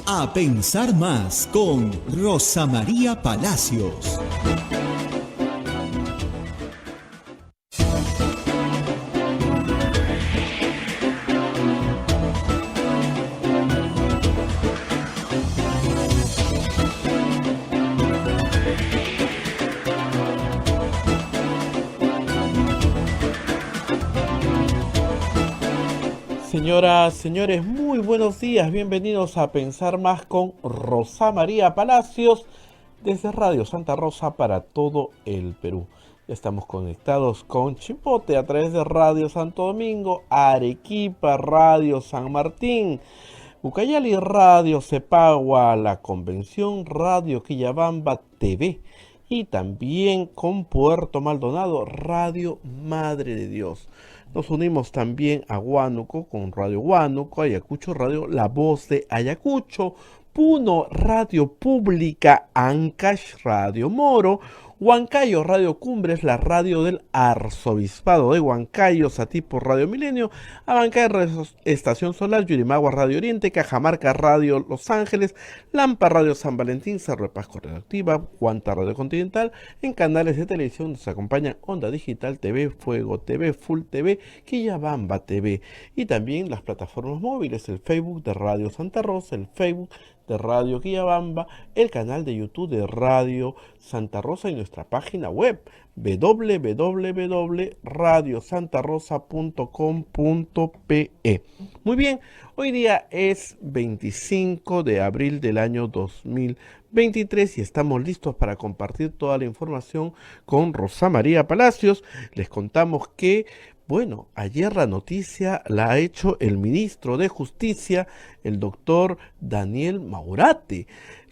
A pensar más con Rosa María Palacios. Señoras, señores, muy buenos días. Bienvenidos a Pensar Más con Rosa María Palacios desde Radio Santa Rosa para todo el Perú. Ya estamos conectados con Chimbote a través de Radio Santo Domingo, Arequipa, Radio San Martín, Ucayali, Radio Cepagua, La Convención, Radio Quillabamba TV y también con Puerto Maldonado, Radio Madre de Dios. Nos unimos también a Huánuco con Radio Huánuco, Ayacucho Radio La Voz de Ayacucho, Puno Radio Pública, Ancash Radio Moro, Huancayo Radio Cumbres, la radio del Arzobispado de Huancayo, Satipo Radio Milenio, Abancay Radio Estación Solar, Yurimagua Radio Oriente, Cajamarca Radio Los Ángeles, Lampa Radio San Valentín, Cerro de Pasco Radioactiva, Huanta Radio Continental. En canales de televisión nos acompañan Onda Digital TV, Fuego TV, Full TV, Quillabamba TV y también las plataformas móviles, el Facebook de Radio Santa Rosa, el Facebook de Radio Quillabamba, el canal de YouTube de Radio Santa Rosa y nuestra página web www.radiosantarosa.com.pe. Muy bien, hoy día es 25 de abril del año 2023 y estamos listos para compartir toda la información con Rosa María Palacios. Les contamos que ayer la noticia la ha hecho el ministro de Justicia, el doctor Daniel Maurate.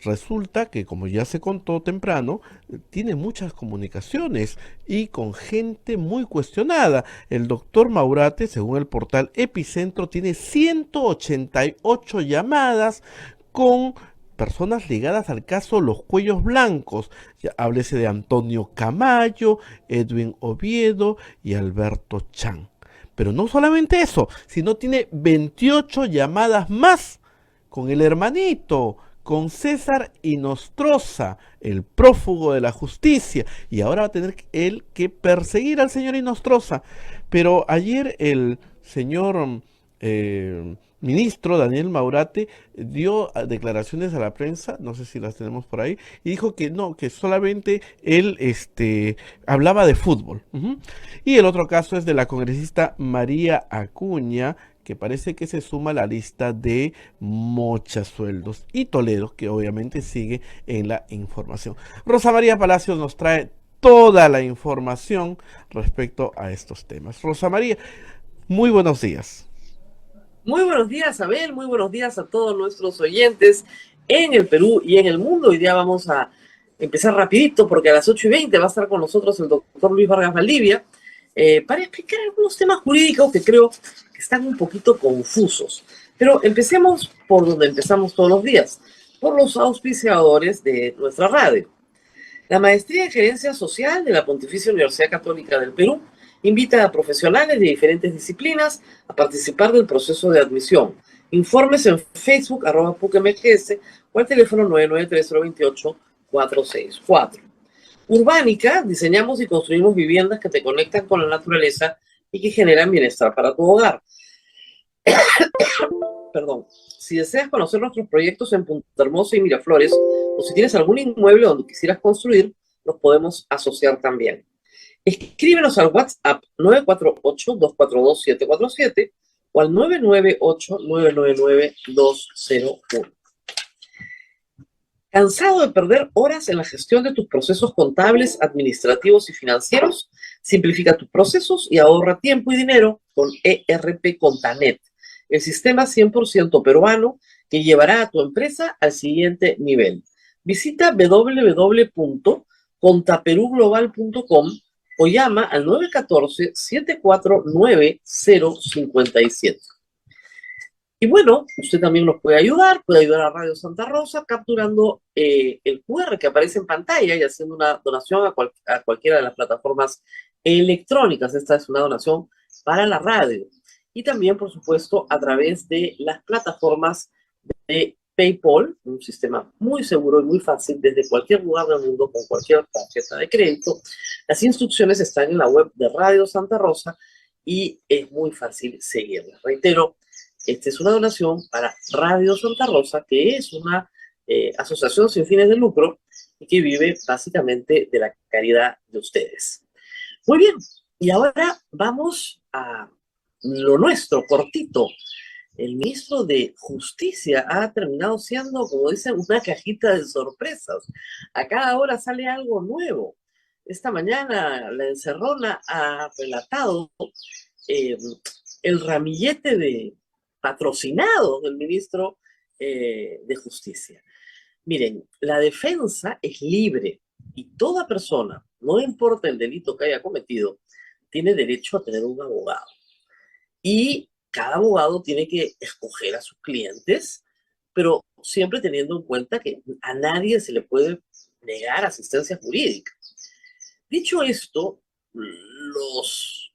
Resulta que, como ya se contó temprano, tiene muchas comunicaciones y con gente muy cuestionada. El doctor Maurate, según el portal Epicentro, tiene 188 llamadas con personas ligadas al caso Los Cuellos Blancos. Ya, háblese de Antonio Camayo, Edwin Oviedo y Alberto Chan. Pero no solamente eso, sino tiene 28 llamadas más con el hermanito, con César Inostroza, el prófugo de la justicia. Y ahora va a tener él que perseguir al señor Inostroza. Pero ayer el señor ministro Daniel Maurate dio declaraciones a la prensa, no sé si las tenemos por ahí, y dijo que no, que solamente él hablaba de fútbol. Y el otro caso es de la congresista María Acuña, que parece que se suma a la lista de mochasueldos, y Toledo, que obviamente sigue en la información. Rosa María Palacios nos trae toda la información respecto a estos temas. Rosa María, muy buenos días. Muy buenos días, Abel. Muy buenos días a todos nuestros oyentes en el Perú y en el mundo. Hoy día vamos a empezar rapidito porque a las 8:20 va a estar con nosotros el doctor Luis Vargas Valdivia para explicar algunos temas jurídicos que creo que están un poquito confusos. Pero empecemos por donde empezamos todos los días, por los auspiciadores de nuestra radio. La Maestría en Gerencia Social de la Pontificia Universidad Católica del Perú invita a profesionales de diferentes disciplinas a participar del proceso de admisión. Informes en Facebook, @PUCMGS, o al teléfono 993-028-464. Urbánica, diseñamos y construimos viviendas que te conectan con la naturaleza y que generan bienestar para tu hogar. Perdón. Si deseas conocer nuestros proyectos en Punta Hermosa y Miraflores, o si tienes algún inmueble donde quisieras construir, nos podemos asociar también. Escríbenos al WhatsApp 948-242-747 o al 998-999-201. ¿Cansado de perder horas en la gestión de tus procesos contables, administrativos y financieros? Simplifica tus procesos y ahorra tiempo y dinero con ERP Contanet, el sistema 100% peruano que llevará a tu empresa al siguiente nivel. Visita www.contaperuglobal.com o llama al 914-749-057. Y bueno, usted también nos puede ayudar a Radio Santa Rosa capturando el QR que aparece en pantalla y haciendo una donación a cualquiera de las plataformas electrónicas. Esta es una donación para la radio. Y también, por supuesto, a través de las plataformas de PayPal, un sistema muy seguro y muy fácil desde cualquier lugar del mundo con cualquier tarjeta de crédito. Las instrucciones están en la web de Radio Santa Rosa y es muy fácil seguirlas. Reitero, esta es una donación para Radio Santa Rosa, que es una asociación sin fines de lucro y que vive básicamente de la caridad de ustedes. Muy bien, y ahora vamos a lo nuestro, cortito. El ministro de Justicia ha terminado siendo, como dicen, una cajita de sorpresas. A cada hora sale algo nuevo. Esta mañana la encerrona ha relatado el ramillete de patrocinado del ministro de Justicia. Miren, la defensa es libre y toda persona, no importa el delito que haya cometido, tiene derecho a tener un abogado. Y cada abogado tiene que escoger a sus clientes, pero siempre teniendo en cuenta que a nadie se le puede negar asistencia jurídica. Dicho esto, los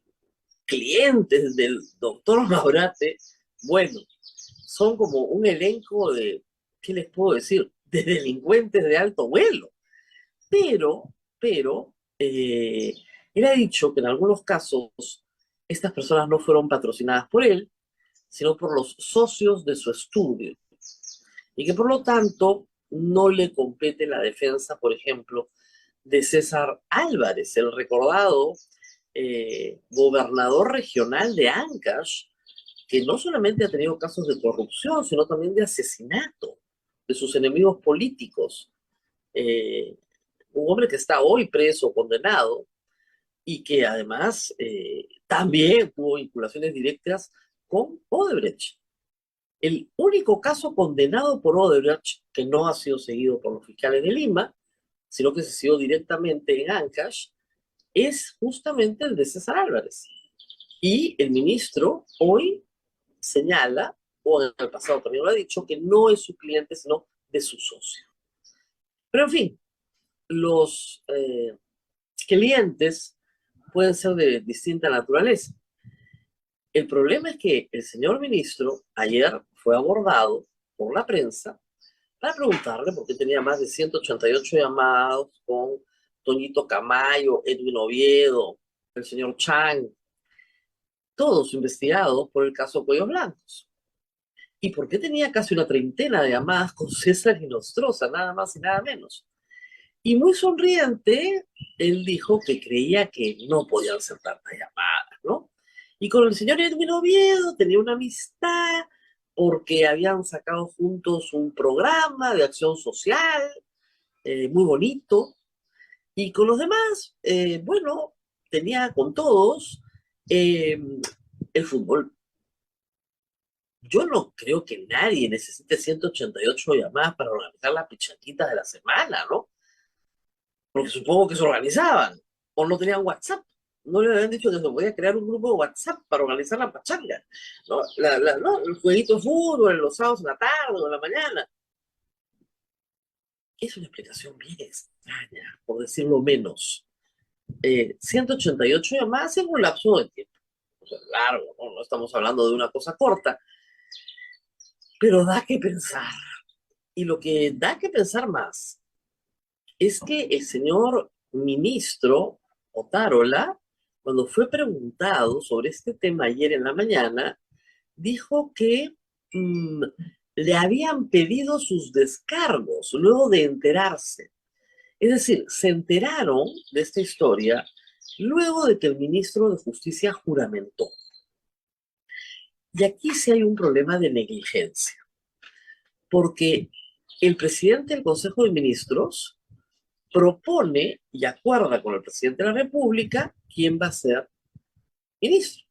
clientes del doctor Maurate, bueno, son como un elenco de, ¿qué les puedo decir? De delincuentes de alto vuelo. Pero, él ha dicho que en algunos casos estas personas no fueron patrocinadas por él, sino por los socios de su estudio. Y que por lo tanto no le compete la defensa, por ejemplo, de César Álvarez, el recordado gobernador regional de Ancash, que no solamente ha tenido casos de corrupción, sino también de asesinato de sus enemigos políticos. Un hombre que está hoy preso, condenado, y que además también tuvo vinculaciones directas con Odebrecht. El único caso condenado por Odebrecht que no ha sido seguido por los fiscales de Lima, sino que se siguió directamente en Ancash, es justamente el de César Álvarez. Y el ministro hoy señala, o en el pasado también lo ha dicho, que no es su cliente, sino de su socio. Pero en fin, los clientes pueden ser de distinta naturaleza. El problema es que el señor ministro ayer fue abordado por la prensa para preguntarle por qué tenía más de 188 llamados con Toñito Camayo, Edwin Oviedo, el señor Chang, todos investigados por el caso Cuellos Blancos. ¿Y por qué tenía casi una treintena de llamadas con César Nostroza, nada más y nada menos? Y muy sonriente, él dijo que creía que no podían ser tantas llamadas, ¿no? Y con el señor Edwin Oviedo tenía una amistad porque habían sacado juntos un programa de acción social muy bonito. Y con los demás, bueno, tenía con todos el fútbol. Yo no creo que nadie necesite 188 llamadas para organizar las pichanquitas de la semana, ¿no? Porque supongo que se organizaban o no tenían WhatsApp. No le habían dicho que se podía crear un grupo de WhatsApp para organizar la pachanga, ¿no? ¿No? El jueguito de fútbol, los sábados en la tarde o en la mañana. Es una explicación bien extraña, por decirlo menos. 188 llamadas en un lapso de tiempo. O sea, largo, ¿no? No estamos hablando de una cosa corta. Pero da que pensar. Y lo que da que pensar más es que el señor ministro Otárola, cuando fue preguntado sobre este tema ayer en la mañana, dijo que le habían pedido sus descargos luego de enterarse. Es decir, se enteraron de esta historia luego de que el ministro de Justicia juramentó. Y aquí sí hay un problema de negligencia, porque el presidente del Consejo de Ministros propone y acuerda con el presidente de la República quién va a ser ministro.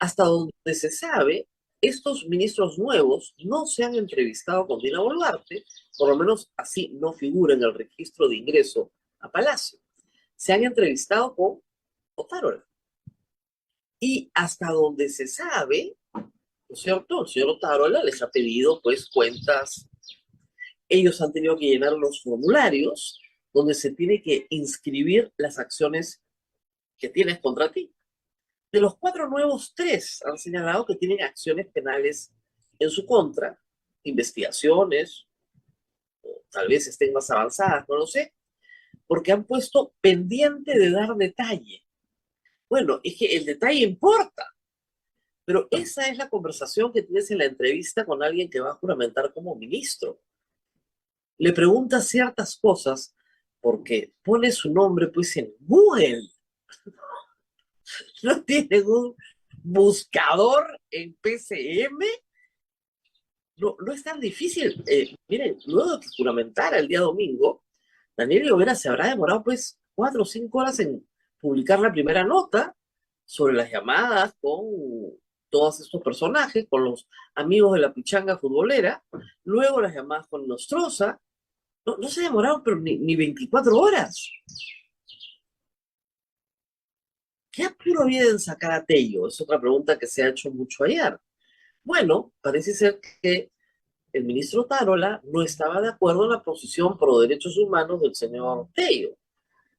Hasta donde se sabe, estos ministros nuevos no se han entrevistado con Dina Boluarte, por lo menos así no figura en el registro de ingreso a Palacio. Se han entrevistado con Otárola. Y hasta donde se sabe, ¿no es cierto? El señor Otárola les ha pedido pues cuentas. Ellos han tenido que llenar los formularios donde se tiene que inscribir las acciones que tienes contra ti. De los 4 nuevos, 3 han señalado que tienen acciones penales en su contra investigaciones, o tal vez estén más avanzadas, no lo sé, porque han puesto pendiente de dar detalle. Bueno, es que el detalle importa, pero esa es la conversación que tienes en la entrevista con alguien que va a juramentar como ministro. Le preguntas ciertas cosas porque pone su nombre pues en Google. No tienen un buscador en PCM. No, no es tan difícil. Miren, luego de que juramentara el día domingo, Daniel Llovera se habrá demorado pues 4 o 5 horas en publicar la primera nota sobre las llamadas con todos estos personajes, con los amigos de la pichanga futbolera, luego las llamadas con Nostroza. No, no se demoraron, pero ni 24 horas. ¿Qué apuro había en sacar a Tello? Es otra pregunta que se ha hecho mucho ayer. Bueno, parece ser que el ministro Tarola no estaba de acuerdo en la posición pro derechos humanos del señor Tello,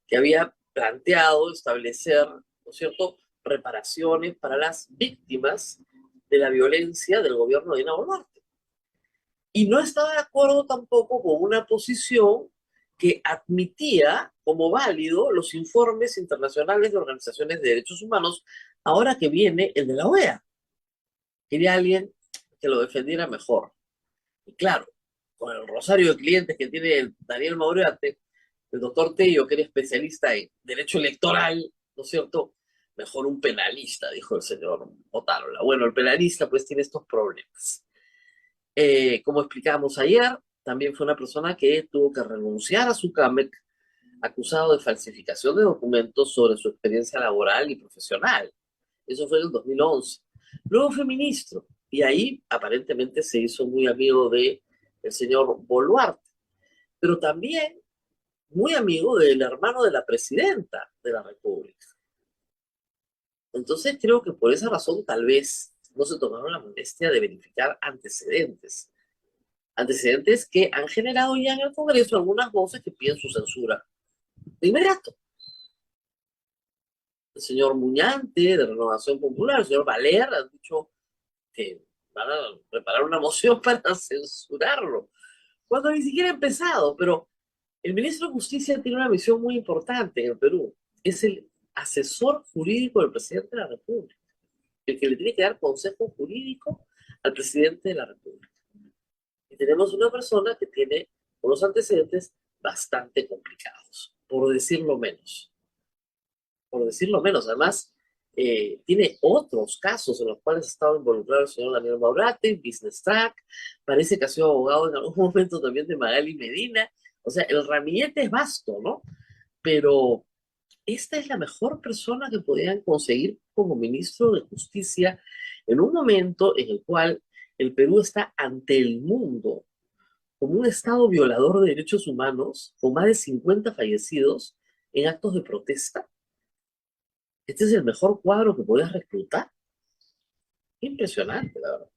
que había planteado establecer, ¿no es cierto?, reparaciones para las víctimas de la violencia del gobierno de Dina Boluarte. Y no estaba de acuerdo tampoco con una posición que admitía como válido los informes internacionales de organizaciones de derechos humanos, ahora que viene el de la OEA. Quería alguien que lo defendiera mejor. Y claro, con el rosario de clientes que tiene Daniel Mauriate, el doctor Tello, que era especialista en derecho electoral, ¿no es cierto? Mejor un penalista, dijo el señor Otárola. Bueno, el penalista pues tiene estos problemas. Como explicábamos ayer, también fue una persona que tuvo que renunciar a su CAMEC acusado de falsificación de documentos sobre su experiencia laboral y profesional. Eso fue en el 2011. Luego fue ministro y ahí aparentemente se hizo muy amigo de el señor Boluarte, pero también muy amigo del hermano de la presidenta de la República. Entonces creo que por esa razón tal vez no se tomaron la molestia de verificar antecedentes. Antecedentes que han generado ya en el Congreso algunas voces que piden su censura de inmediato. El señor Muñante, de Renovación Popular, el señor Valer, han dicho que van a preparar una moción para censurarlo, cuando ni siquiera ha empezado. Pero el ministro de Justicia tiene una misión muy importante en el Perú. Es el asesor jurídico del presidente de la República, el que le tiene que dar consejo jurídico al presidente de la República. Y tenemos una persona que tiene unos antecedentes bastante complicados, por decirlo menos. Por decirlo menos, además, tiene otros casos en los cuales ha estado involucrado el señor Daniel Maurate, Business Track, parece que ha sido abogado en algún momento también de Magali Medina. O sea, el ramillete es vasto, ¿no? Pero esta es la mejor persona que podían conseguir como ministro de Justicia en un momento en el cual el Perú está ante el mundo como un estado violador de derechos humanos, con más de 50 fallecidos en actos de protesta. Este es el mejor cuadro que podías reclutar. Impresionante, la verdad.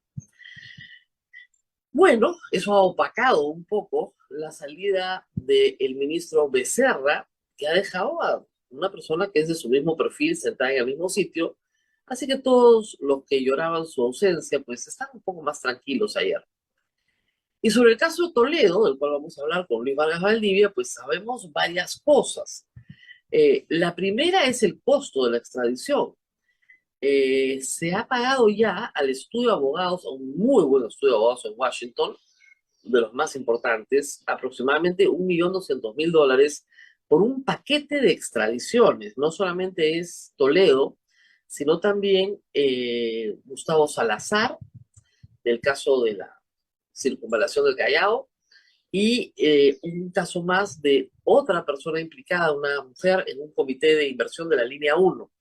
Bueno, eso ha opacado un poco la salida del ministro Becerra, que ha dejado a una persona que es de su mismo perfil sentada en el mismo sitio. Así que todos los que lloraban su ausencia, pues están un poco más tranquilos ayer. Y sobre el caso de Toledo, del cual vamos a hablar con Luis Vargas Valdivia, pues sabemos varias cosas. La primera es el costo de la extradición. Se ha pagado ya al estudio de abogados, a un muy buen estudio de abogados en Washington, de los más importantes, aproximadamente $1.200.000 por un paquete de extradiciones. No solamente es Toledo, sino también Gustavo Salazar, del caso de la circunvalación del Callao, y un caso más de otra persona implicada, una mujer en un comité de inversión de la línea 1.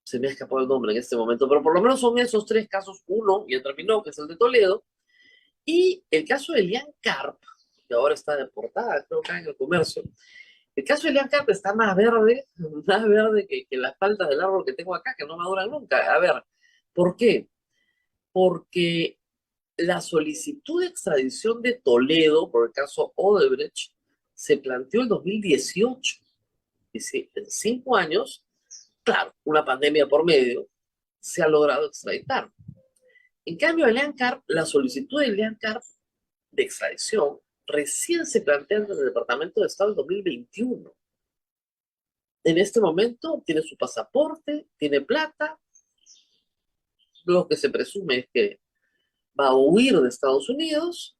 Se me ha escapado el nombre en este momento, pero por lo menos son esos 3 casos. Uno ya terminó, que es el de Toledo, y el caso de Elian Karp, que ahora está deportada, creo que en el Comercio. El caso de Elian Karp está más verde, que las paltas del árbol que tengo acá, que no maduran nunca. A ver, ¿por qué? Porque la solicitud de extradición de Toledo por el caso Odebrecht se planteó en 2018. Dice, en 5 años, claro, una pandemia por medio, se ha logrado extraditar. En cambio, Elian Carp, la solicitud de Elian Carp de extradición recién se plantea en el Departamento de Estado en 2021. En este momento tiene su pasaporte, tiene plata. Lo que se presume es que va a huir de Estados Unidos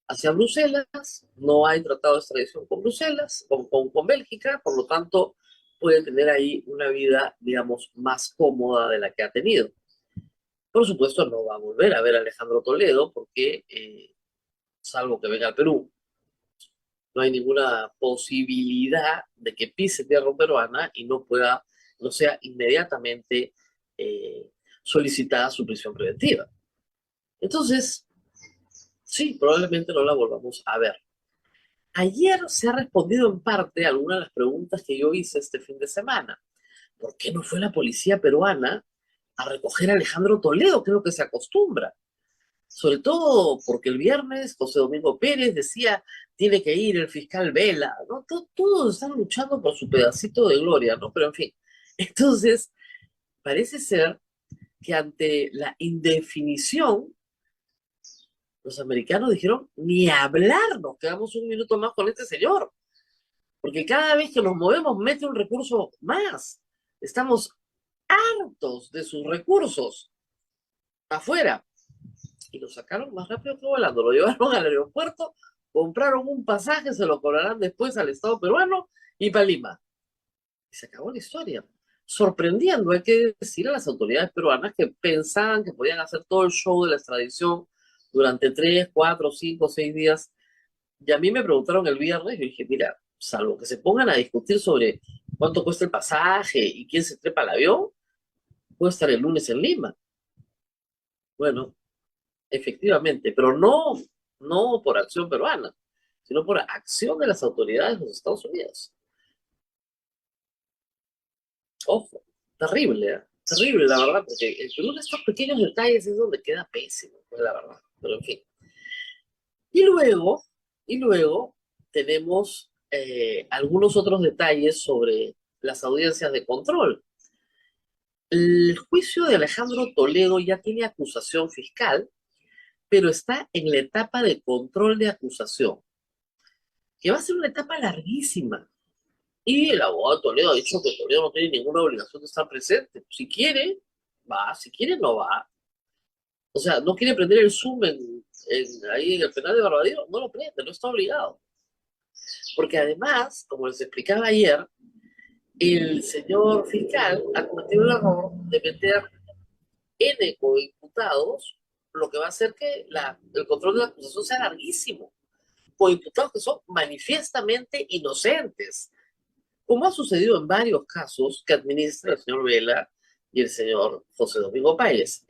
hacia Bruselas. No hay tratado de extradición con Bruselas, con Bélgica, por lo tanto puede tener ahí una vida, digamos, más cómoda de la que ha tenido. Por supuesto, no va a volver a ver a Alejandro Toledo porque, salvo que venga al Perú, no hay ninguna posibilidad de que pise tierra peruana y no sea inmediatamente solicitada su prisión preventiva. Entonces, sí, probablemente no la volvamos a ver. Ayer se ha respondido en parte a algunas de las preguntas que yo hice este fin de semana. ¿Por qué no fue la policía peruana a recoger a Alejandro Toledo, que es lo que se acostumbra? Sobre todo porque el viernes José Domingo Pérez decía, tiene que ir el fiscal Vela, ¿no? Todos están luchando por su pedacito de gloria, ¿no? Pero en fin, entonces, parece ser que ante la indefinición, los americanos dijeron, ni hablar, nos quedamos un minuto más con este señor, porque cada vez que nos movemos mete un recurso más. Estamos hartos de sus recursos afuera. Y lo sacaron más rápido que volando, lo llevaron al aeropuerto, compraron un pasaje, se lo cobrarán después al Estado peruano y para Lima. Y se acabó la historia. Sorprendiendo, hay que decir, a las autoridades peruanas que pensaban que podían hacer todo el show de la extradición durante 3, 4, 5, 6 días. Y a mí me preguntaron el viernes, yo dije, mira, salvo que se pongan a discutir sobre cuánto cuesta el pasaje y quién se trepa al avión, puedo estar el lunes en Lima. Bueno, efectivamente, pero no por acción peruana, sino por acción de las autoridades de los Estados Unidos. Ojo, terrible, ¿eh? Terrible, la verdad, porque el Perú de estos pequeños detalles es donde queda pésimo, pues, la verdad, pero en fin. Y luego tenemos algunos otros detalles sobre las audiencias de control. El juicio de Alejandro Toledo ya tiene acusación fiscal, pero está en la etapa de control de acusación, que va a ser una etapa larguísima. Y el abogado Toledo ha dicho que Toledo no tiene ninguna obligación de estar presente. Si quiere, va, si quiere, no va. O sea, no quiere prender el Zoom ahí en el penal de Barbadillo, no lo prende, no está obligado. Porque además, como les explicaba ayer, el señor fiscal ha cometido el error de meter N coimputados, lo que va a hacer que el control de la acusación sea larguísimo. Coimputados que son manifiestamente inocentes, como ha sucedido en varios casos que administra el señor Vela y el señor José Domingo Páez.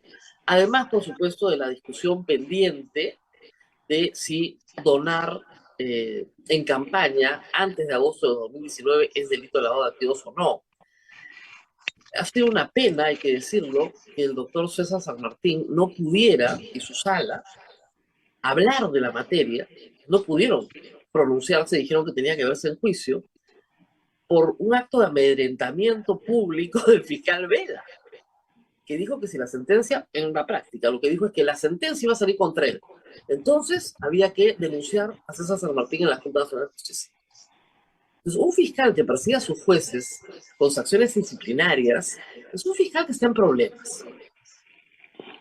Además, por supuesto, de la discusión pendiente de si donar en campaña antes de agosto de 2019 es delito de lavado de activos o no. Ha sido una pena, hay que decirlo, que el doctor César San Martín no pudiera, y su sala, hablar de la materia. No pudieron pronunciarse, dijeron que tenía que verse en juicio por un acto de amedrentamiento público del fiscal Vela, que dijo que si la sentencia, en la práctica, lo que dijo es que la sentencia iba a salir contra él. Entonces, había que denunciar a César San Martín en la Junta Nacional de Justicia. Entonces, un fiscal que persiga a sus jueces con sanciones disciplinarias es un fiscal que está en problemas.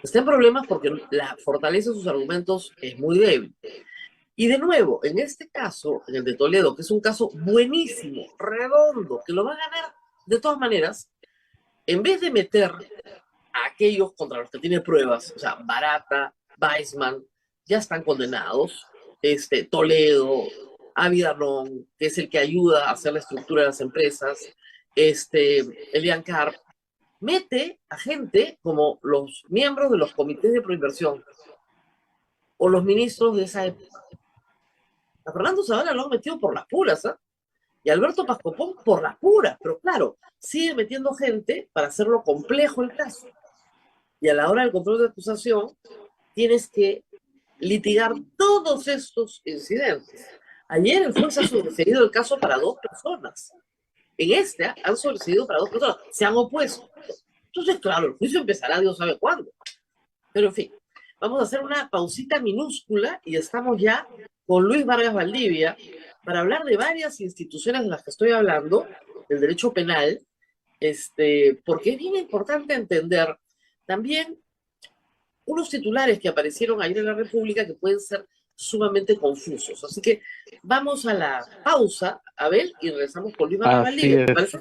Está en problemas porque la fortaleza de sus argumentos es muy débil. Y de nuevo, en este caso, en el de Toledo, que es un caso buenísimo, redondo, que lo va a ganar de todas maneras, en vez de meter a aquellos contra los que tiene pruebas, o sea, Barata, Weissman, ya están condenados, Toledo, Avidanón, que es el que ayuda a hacer la estructura de las empresas, Elian Carp, mete a gente como los miembros de los comités de proinversión o los ministros de esa época. A Fernando Zavala lo han metido por las puras, ¿eh? Y a Alberto Pascopón por las puras, pero claro, sigue metiendo gente para hacerlo complejo el caso. Y a la hora del control de acusación, tienes que litigar todos estos incidentes. Ayer el juez ha sobreseído el caso para 2 personas. En han sobreseído para 2 personas. Se han opuesto. Entonces, claro, el juicio empezará Dios sabe cuándo. Pero en fin, Vamos a hacer una pausita minúscula y estamos ya con Luis Vargas Valdivia para hablar de varias instituciones de las que estoy hablando, del derecho penal, porque es bien importante entender también unos titulares que aparecieron ayer en la República que pueden ser sumamente confusos. Así que vamos a la pausa, Abel, y regresamos con Luis Vargas Así Valdivia. ¿Te es. parece?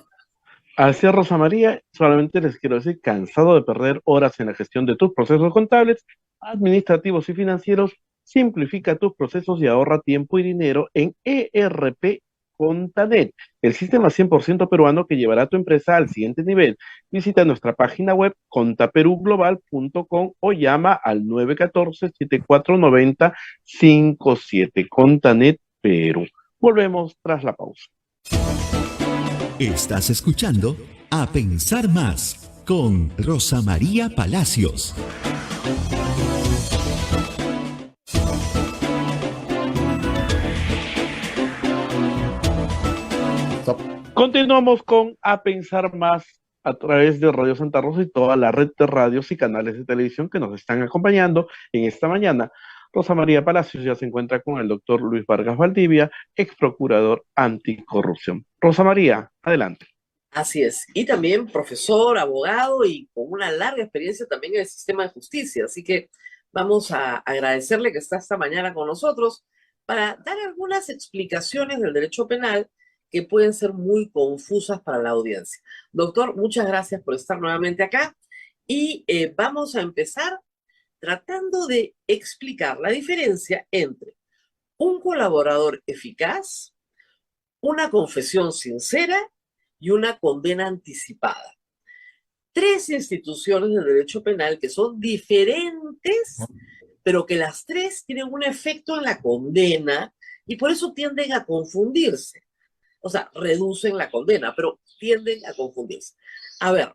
Así es, Rosa María. Solamente les quiero decir, cansado de perder horas en la gestión de tus procesos contables, administrativos y financieros, simplifica tus procesos y ahorra tiempo y dinero en ERP Contanet, el sistema 100% peruano que llevará a tu empresa al siguiente nivel. Visita nuestra página web contaperuglobal.com o llama al 914-7490-57. Contanet Perú. Volvemos tras la pausa. Estás escuchando A Pensar Más con Rosa María Palacios. Continuamos con A Pensar Más a través de Radio Santa Rosa y toda la red de radios y canales de televisión que nos están acompañando en esta mañana. Rosa María Palacios ya se encuentra con el doctor Luis Vargas Valdivia, ex procurador anticorrupción. Rosa María, adelante. Así es. Y también profesor, abogado y con una larga experiencia también en el sistema de justicia. Así que vamos a agradecerle que está esta mañana con nosotros para dar algunas explicaciones del derecho penal que pueden ser muy confusas para la audiencia. Doctor, muchas gracias por estar nuevamente acá y vamos a empezar tratando de explicar la diferencia entre un colaborador eficaz, una confesión sincera y una condena anticipada. Tres instituciones del derecho penal que son diferentes, pero que las tres tienen un efecto en la condena y por eso tienden a confundirse. O sea, reducen la condena, pero tienden a confundirse. A ver,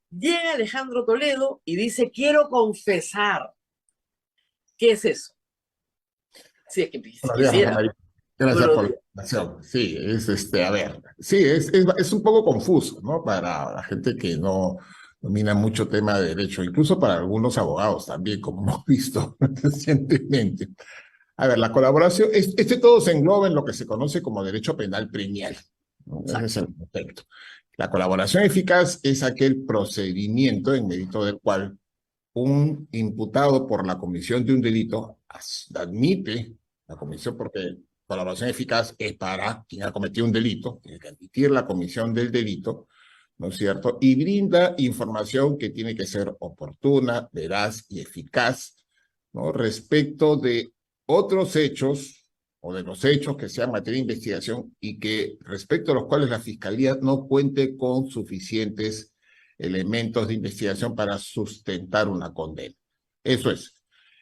llega Alejandro Toledo y dice, quiero confesar. ¿Qué es eso? Si es que Buenos días, Rosa quisiera. María. Gracias Buenos por la días. invitación. Sí, a ver, sí, es un poco confuso, ¿no? Para la gente que no domina mucho tema de derecho, incluso para algunos abogados también, como hemos visto recientemente. A ver, la colaboración, todo se engloba en lo que se conoce como derecho penal premial, ¿no? Ese es el concepto. La colaboración eficaz es aquel procedimiento en mérito del cual un imputado por la comisión de un delito admite la comisión, porque colaboración eficaz es para quien ha cometido un delito, tiene que admitir la comisión del delito, ¿no es cierto? Y brinda información que tiene que ser oportuna, veraz y eficaz, ¿no? Respecto de otros hechos o de los hechos que sean materia de investigación y que respecto a los cuales la Fiscalía no cuente con suficientes elementos de investigación para sustentar una condena. Eso es.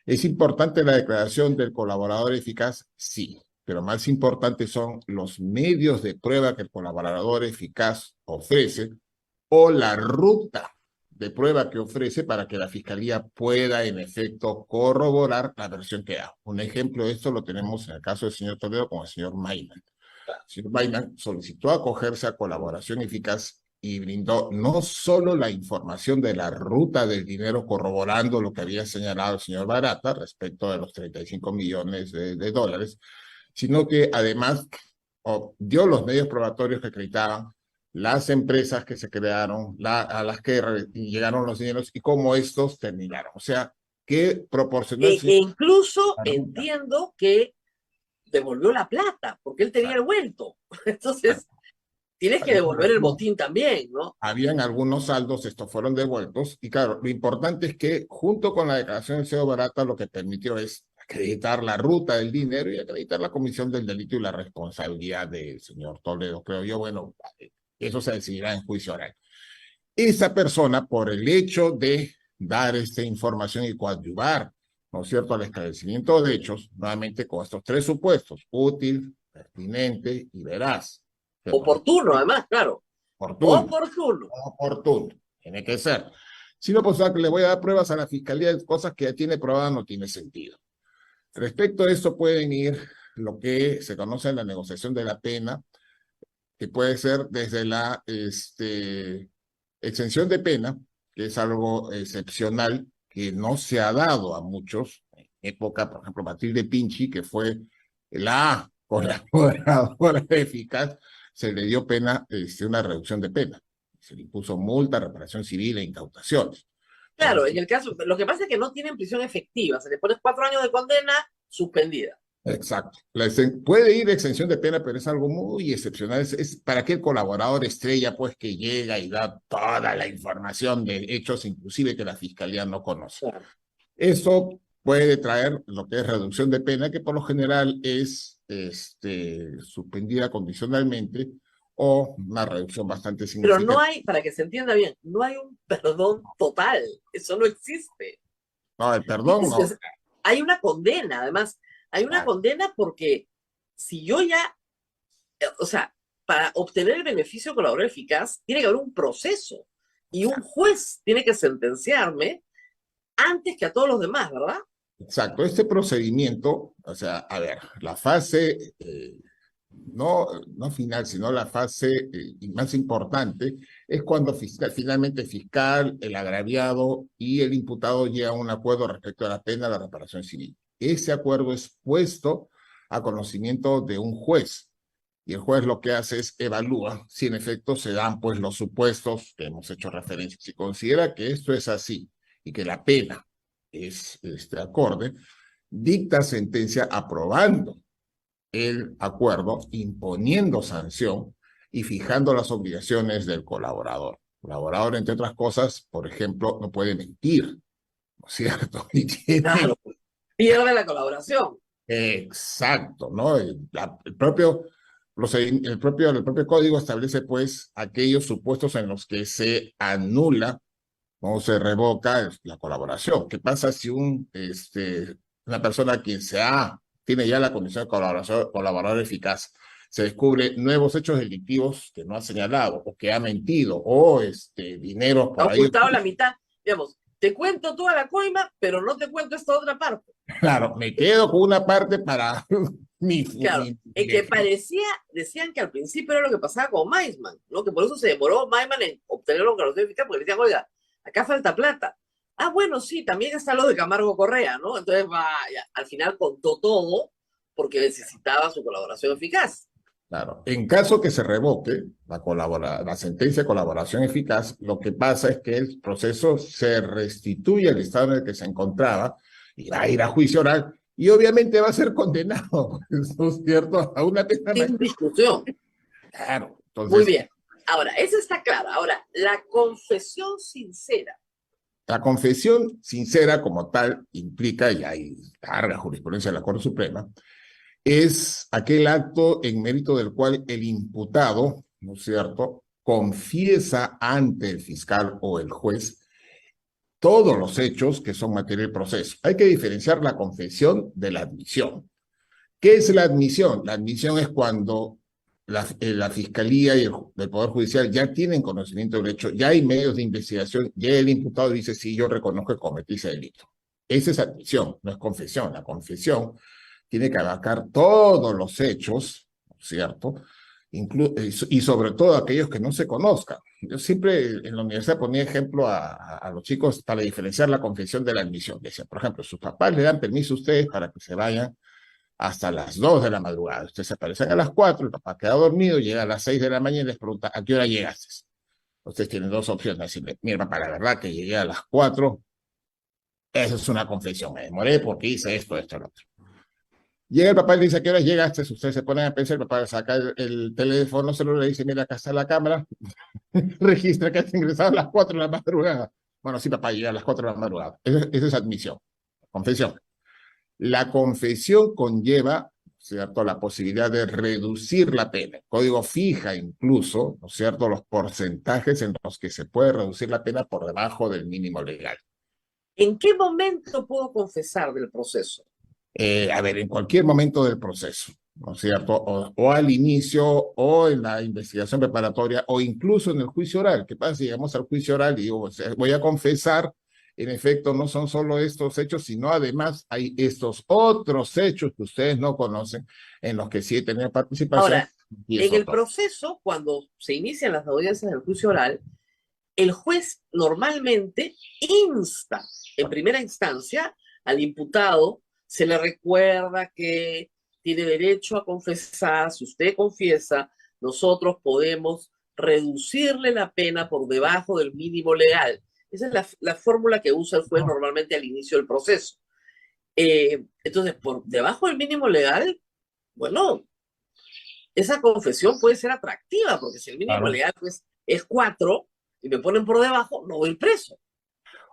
¿Es importante la declaración del colaborador eficaz? Sí, pero más importante son los medios de prueba que el colaborador eficaz ofrece o la ruta de prueba que ofrece para que la Fiscalía pueda, en efecto, corroborar la versión que da. Un ejemplo de esto lo tenemos en el caso del señor Toledo con el señor Maynan. El señor Maynan solicitó acogerse a colaboración eficaz y brindó no solo la información de la ruta del dinero corroborando lo que había señalado el señor Barata respecto de los 35 millones de dólares, sino que además dio los medios probatorios que acreditaban las empresas que se crearon, a las que llegaron los dineros y cómo estos terminaron. O sea, que proporcionó... incluso entiendo que devolvió la plata, porque él tenía el vuelto. Entonces, tienes que devolver el botín también, ¿no? Habían algunos saldos, estos fueron devueltos, y claro, lo importante es que junto con la declaración del CEO Barata, lo que permitió es acreditar la ruta del dinero y acreditar la comisión del delito y la responsabilidad del señor Toledo. Creo yo, bueno, eso se decidirá en juicio oral. Esa persona, por el hecho de dar esta información y coadyuvar, ¿no es cierto?, al esclarecimiento de hechos, nuevamente con estos tres supuestos, útil, pertinente y veraz. Oportuno, además, claro. Oportuno. Tiene que ser. Si no, pues le voy a dar pruebas a la Fiscalía de cosas que ya tiene probadas, no tiene sentido. Respecto a esto pueden ir lo que se conoce en la negociación de la pena, que puede ser desde la exención de pena, que es algo excepcional, que no se ha dado a muchos, en época, por ejemplo, Matilde Pinchi, que fue la colaboradora eficaz, se le dio pena, una reducción de pena. Se le impuso multa, reparación civil e incautaciones. Claro, en el caso, lo que pasa es que no tienen prisión efectiva, se le pone 4 años de condena suspendida. Exacto. Puede ir exención de pena, pero es algo muy excepcional. Es para aquel colaborador estrella, pues, que llega y da toda la información de hechos, inclusive que la fiscalía no conoce. Claro. Eso puede traer lo que es reducción de pena, que por lo general es suspendida condicionalmente o una reducción bastante Pero significativa. no hay, para que se entienda bien, no hay un perdón total, eso no existe. No, el perdón no. Hay una condena, además, hay una condena porque si yo ya, o sea, para obtener el beneficio colaborador eficaz, tiene que haber un proceso y un juez tiene que sentenciarme antes que a todos los demás, ¿verdad? Exacto, este procedimiento, o sea, a ver, la fase, no final, sino la fase más importante, es cuando finalmente el fiscal, el agraviado y el imputado llegan a un acuerdo respecto a la pena de la reparación civil. Ese acuerdo es puesto a conocimiento de un juez, y el juez lo que hace es evalúa si en efecto se dan pues los supuestos que hemos hecho referencia. Si considera que esto es así y que la pena es acorde, dicta sentencia aprobando el acuerdo, imponiendo sanción y fijando las obligaciones del colaborador. El colaborador, entre otras cosas, por ejemplo, no puede mentir, ¿no es cierto? Y tiene... Claro, pierde la colaboración. Exacto, ¿no? El propio código establece, pues, aquellos supuestos en los que se anula o se revoca la colaboración. ¿Qué pasa si una persona quien tiene ya la condición de colaborador eficaz, se descubre nuevos hechos delictivos que no ha señalado, o que ha mentido, o dinero por Ha ahí? ocultado la mitad, digamos, te cuento toda la coima, pero no te cuento esta otra parte. Claro, me quedo con una parte para Claro, en que parecía, decían que al principio era lo que pasaba con Maisman, ¿no? Que por eso se demoró Maisman en obtener la colaboración eficaz, porque decían, oiga, acá falta plata. Ah, bueno, sí, también está lo de Camargo Correa, ¿no? Entonces, vaya, al final contó todo porque necesitaba su colaboración eficaz. Claro, en caso que se revoque la sentencia de colaboración eficaz, lo que pasa es que el proceso se restituye al estado en el que se encontraba y va a ir a juicio oral y obviamente va a ser condenado, ¿no es cierto? A una pena Sin discusión. Claro. Entonces, muy bien. Ahora, eso está claro. Ahora, la confesión sincera. La confesión sincera como tal implica, y hay larga jurisprudencia de la Corte Suprema, es aquel acto en mérito del cual el imputado, ¿no es cierto?, confiesa ante el fiscal o el juez todos los hechos que son materia del proceso. Hay que diferenciar la confesión de la admisión. ¿Qué es la admisión? La admisión es cuando la Fiscalía y el Poder Judicial ya tienen conocimiento del hecho, ya hay medios de investigación, ya el imputado dice, sí, yo reconozco que cometí ese delito. Esa es admisión, no es confesión. La confesión tiene que abarcar todos los hechos, ¿cierto? Y sobre todo aquellos que no se conozcan. Yo siempre en la universidad ponía ejemplo a los chicos para diferenciar la confesión de la admisión. Decía, por ejemplo, sus papás le dan permiso a ustedes para que se vayan hasta las 2 de la madrugada. Ustedes se aparecen a las 4, el papá queda dormido, llega a las 6 de la mañana y les pregunta, ¿a qué hora llegaste? Ustedes tienen dos opciones, decirle, mira, papá, la verdad que llegué a las 4, eso es una confesión, me demoré porque hice esto, lo otro. Llega el papá y le dice, ¿a qué hora llegaste? Ustedes se ponen a pensar, el papá saca el teléfono celular y dice, mira, acá está la cámara, registra que has ingresado a las 4 de la madrugada. Bueno, sí, papá, llegué a las 4 de la madrugada. Esa es admisión, confesión. La confesión conlleva, ¿cierto?, la posibilidad de reducir la pena. El código fija incluso, ¿no es cierto?, los porcentajes en los que se puede reducir la pena por debajo del mínimo legal. ¿En qué momento puedo confesar del proceso? A ver, en cualquier momento del proceso, ¿no es cierto? O al inicio, o en la investigación preparatoria, o incluso en el juicio oral. ¿Qué pasa si llegamos al juicio oral y digo, voy a confesar? En efecto, no son solo estos hechos, sino además hay estos otros hechos que ustedes no conocen, en los que sí he tenido participación. Ahora, en el proceso, cuando se inician las audiencias del juicio oral, el juez normalmente insta en primera instancia al imputado, se le recuerda que tiene derecho a confesar. Si usted confiesa, nosotros podemos reducirle la pena por debajo del mínimo legal. Esa es la fórmula que usa el juez normalmente al inicio del proceso. Entonces, por debajo del mínimo legal, bueno, esa confesión puede ser atractiva, porque si el mínimo legal pues, es 4 y me ponen por debajo, no voy preso.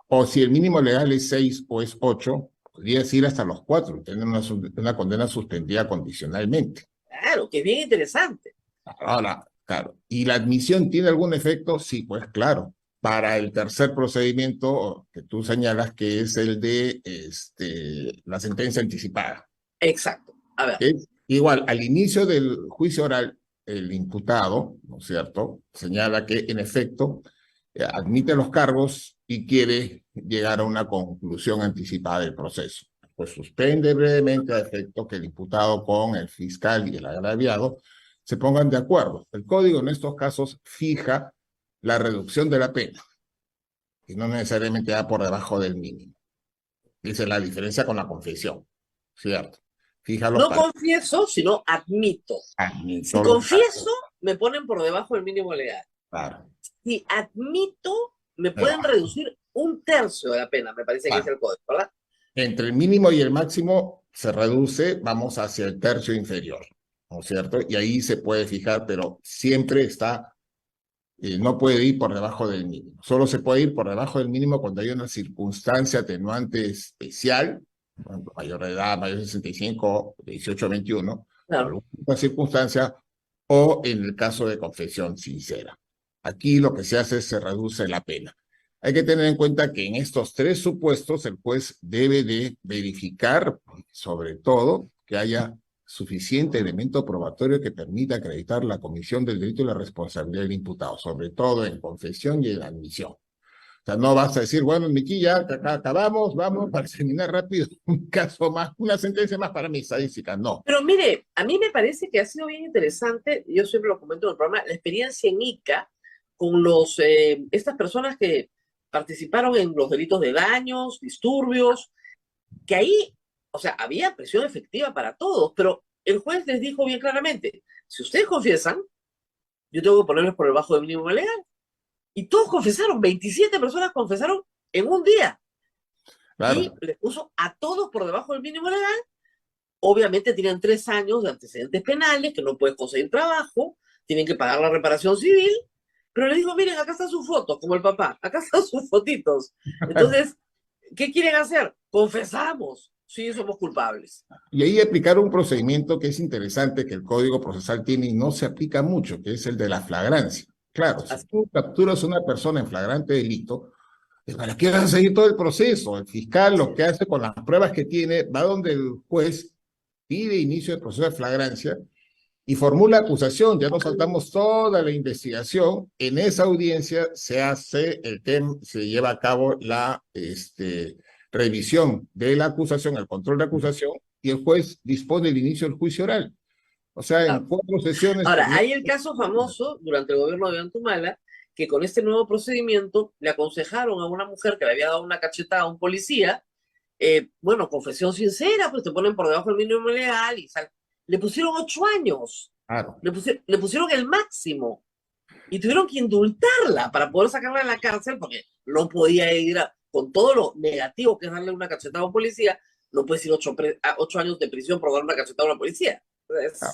O si el mínimo legal es 6 o es 8, podrías ir hasta los 4, tener una condena suspendida condicionalmente. Claro, que es bien interesante. Ahora, claro, ¿y la admisión tiene algún efecto? Sí, pues claro. Para el tercer procedimiento que tú señalas, que es el de la sentencia anticipada. Exacto. A ver. Igual, al inicio del juicio oral, el imputado, ¿no es cierto?, señala que en efecto admite los cargos y quiere llegar a una conclusión anticipada del proceso. Pues suspende brevemente a efecto que el imputado con el fiscal y el agraviado se pongan de acuerdo. El código en estos casos fija la reducción de la pena, y no necesariamente va por debajo del mínimo. Esa es la diferencia con la confesión, ¿cierto? Fija los no confieso, sino admito. Si confieso, me ponen por debajo del mínimo legal. Claro. Si admito, me pueden reducir 1/3 de la pena, me parece que es el código, ¿verdad? Entre el mínimo y el máximo se reduce, vamos hacia el tercio inferior, ¿no es cierto? Y ahí se puede fijar, pero siempre está, no puede ir por debajo del mínimo. Solo se puede ir por debajo del mínimo cuando hay una circunstancia atenuante especial, mayor de edad, mayor de 65, 18, 21, claro, alguna circunstancia, o en el caso de confesión sincera. Aquí lo que se hace es se reduce la pena. Hay que tener en cuenta que en estos 3 supuestos el juez debe de verificar, sobre todo, que haya suficiente elemento probatorio que permita acreditar la comisión del delito y la responsabilidad del imputado, sobre todo en confesión y en admisión. O sea, no vas a decir, bueno, Miki, ya acá acabamos, vamos para terminar rápido un caso más, una sentencia más para mi estadística, no. Pero mire, a mí me parece que ha sido bien interesante, yo siempre lo comento en el programa, la experiencia en Ica con estas personas que participaron en los delitos de daños, disturbios, que ahí, o sea, había presión efectiva para todos, pero el juez les dijo bien claramente, si ustedes confiesan, yo tengo que ponerles por debajo del mínimo legal. Y todos confesaron, 27 personas confesaron en un día. Claro. Y les puso a todos por debajo del mínimo legal. Obviamente tienen 3 años de antecedentes penales, que no pueden conseguir trabajo, tienen que pagar la reparación civil, pero les digo, miren, acá están sus fotos, como el papá, acá están sus fotitos. Entonces, ¿qué quieren hacer? Confesamos, sí, somos culpables. Y ahí aplicar un procedimiento que es interesante, que el Código Procesal tiene y no se aplica mucho, que es el de la flagrancia. Claro, si tú capturas a una persona en flagrante delito, ¿para qué vas a seguir todo el proceso? El fiscal lo que hace con las pruebas que tiene, va donde el juez pide inicio del proceso de flagrancia y formula acusación. Ya nos saltamos toda la investigación. En esa audiencia se hace se lleva a cabo la revisión de la acusación, el control de acusación, y el juez dispone el inicio del juicio oral. O sea, en 4 sesiones... Ahora, hay el caso famoso durante el gobierno de Ollanta, que con este nuevo procedimiento le aconsejaron a una mujer que le había dado una cachetada a un policía, bueno, confesión sincera, pues te ponen por debajo del mínimo legal y le pusieron 8 años. Claro. Le pusieron el máximo y tuvieron que indultarla para poder sacarla de la cárcel porque no podía ir con todo lo negativo que es darle una cachetada a un policía, no puedes ir 8 años de prisión por darle una cachetada a una policía.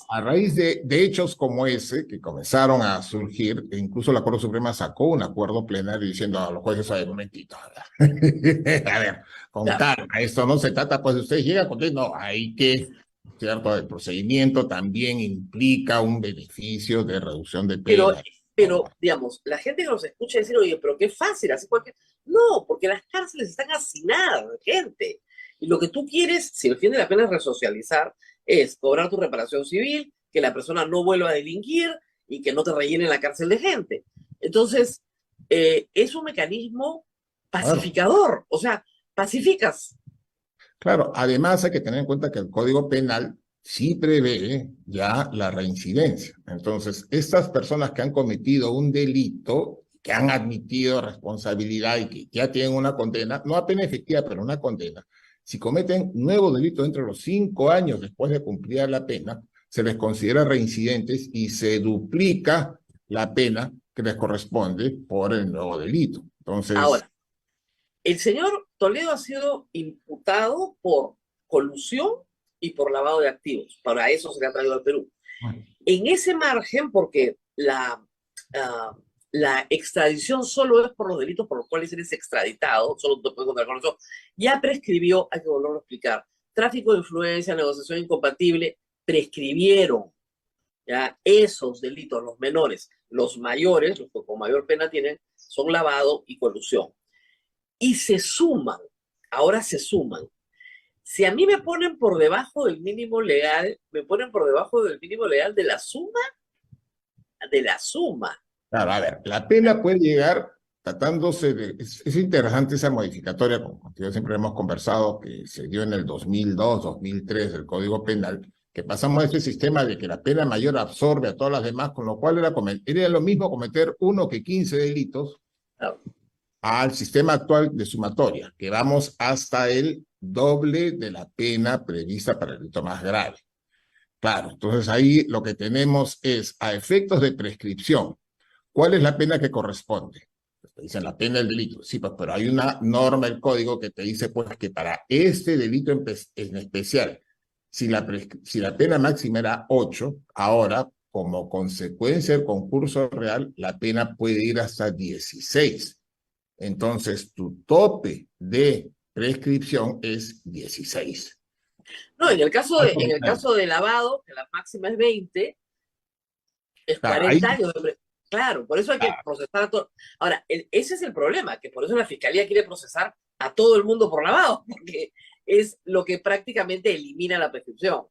A raíz de hechos como ese, que comenzaron a surgir, e incluso la Corte Suprema sacó un acuerdo plenario diciendo a los jueces, un momentito, a ver, con calma, esto no se trata, pues ustedes llegan con no, hay que, ¿cierto? El procedimiento también implica un beneficio de reducción de pena. Pero, digamos, la gente que nos escucha decir, oye, pero qué fácil, así cualquier... No, porque las cárceles están hacinadas de gente. Y lo que tú quieres, si el fin de la pena es resocializar, es cobrar tu reparación civil, que la persona no vuelva a delinquir y que no te rellene la cárcel de gente. Entonces, es un mecanismo pacificador, o sea, pacificas. Claro, además hay que tener en cuenta que el Código Penal sí prevé ya la reincidencia. Entonces, estas personas que han cometido un delito que han admitido responsabilidad y que ya tienen una condena, no apenas efectiva, pero una condena, si cometen nuevo delito entre los 5 años después de cumplir la pena, se les considera reincidentes y se duplica la pena que les corresponde por el nuevo delito. Entonces, Ahora, el señor Toledo ha sido imputado por colusión y por lavado de activos. Para eso se le ha traído al Perú. En ese margen, porque la extradición solo es por los delitos por los cuales eres extraditado, solo te puedes encontrar con eso, ya prescribió, hay que volverlo a explicar, tráfico de influencia, negociación incompatible, prescribieron ya esos delitos, los menores. Los mayores, los que con mayor pena tienen, son lavado y colusión. Y se suman, ahora se suman. Si a mí me ponen por debajo del mínimo legal, me ponen por debajo del mínimo legal de la suma, de la suma. claro, a ver, la pena puede llegar tratándose de... Es interesante esa modificatoria, como contigo siempre hemos conversado, que se dio en el 2002, 2003 del Código Penal, que pasamos a ese sistema de que la pena mayor absorbe a todas las demás, con lo cual era lo mismo cometer 1 que 15 delitos al sistema actual de sumatoria, que vamos hasta el doble de la pena prevista para el delito más grave. Claro, entonces ahí lo que tenemos es, a efectos de prescripción, ¿cuál es la pena que corresponde? Te dicen la pena del delito. Sí, pues, pero hay una norma del código que te dice pues que para este delito en especial, si la pena máxima era 8, ahora, como consecuencia del concurso real, la pena puede ir hasta 16. Entonces, tu tope de prescripción es 16. No, en el caso de lavado, que la máxima es 20, es Claro, 40 años de Claro, por eso hay que procesar a todo. Ahora, ese es el problema, que por eso la Fiscalía quiere procesar a todo el mundo por lavado, porque es lo que prácticamente elimina la prescripción.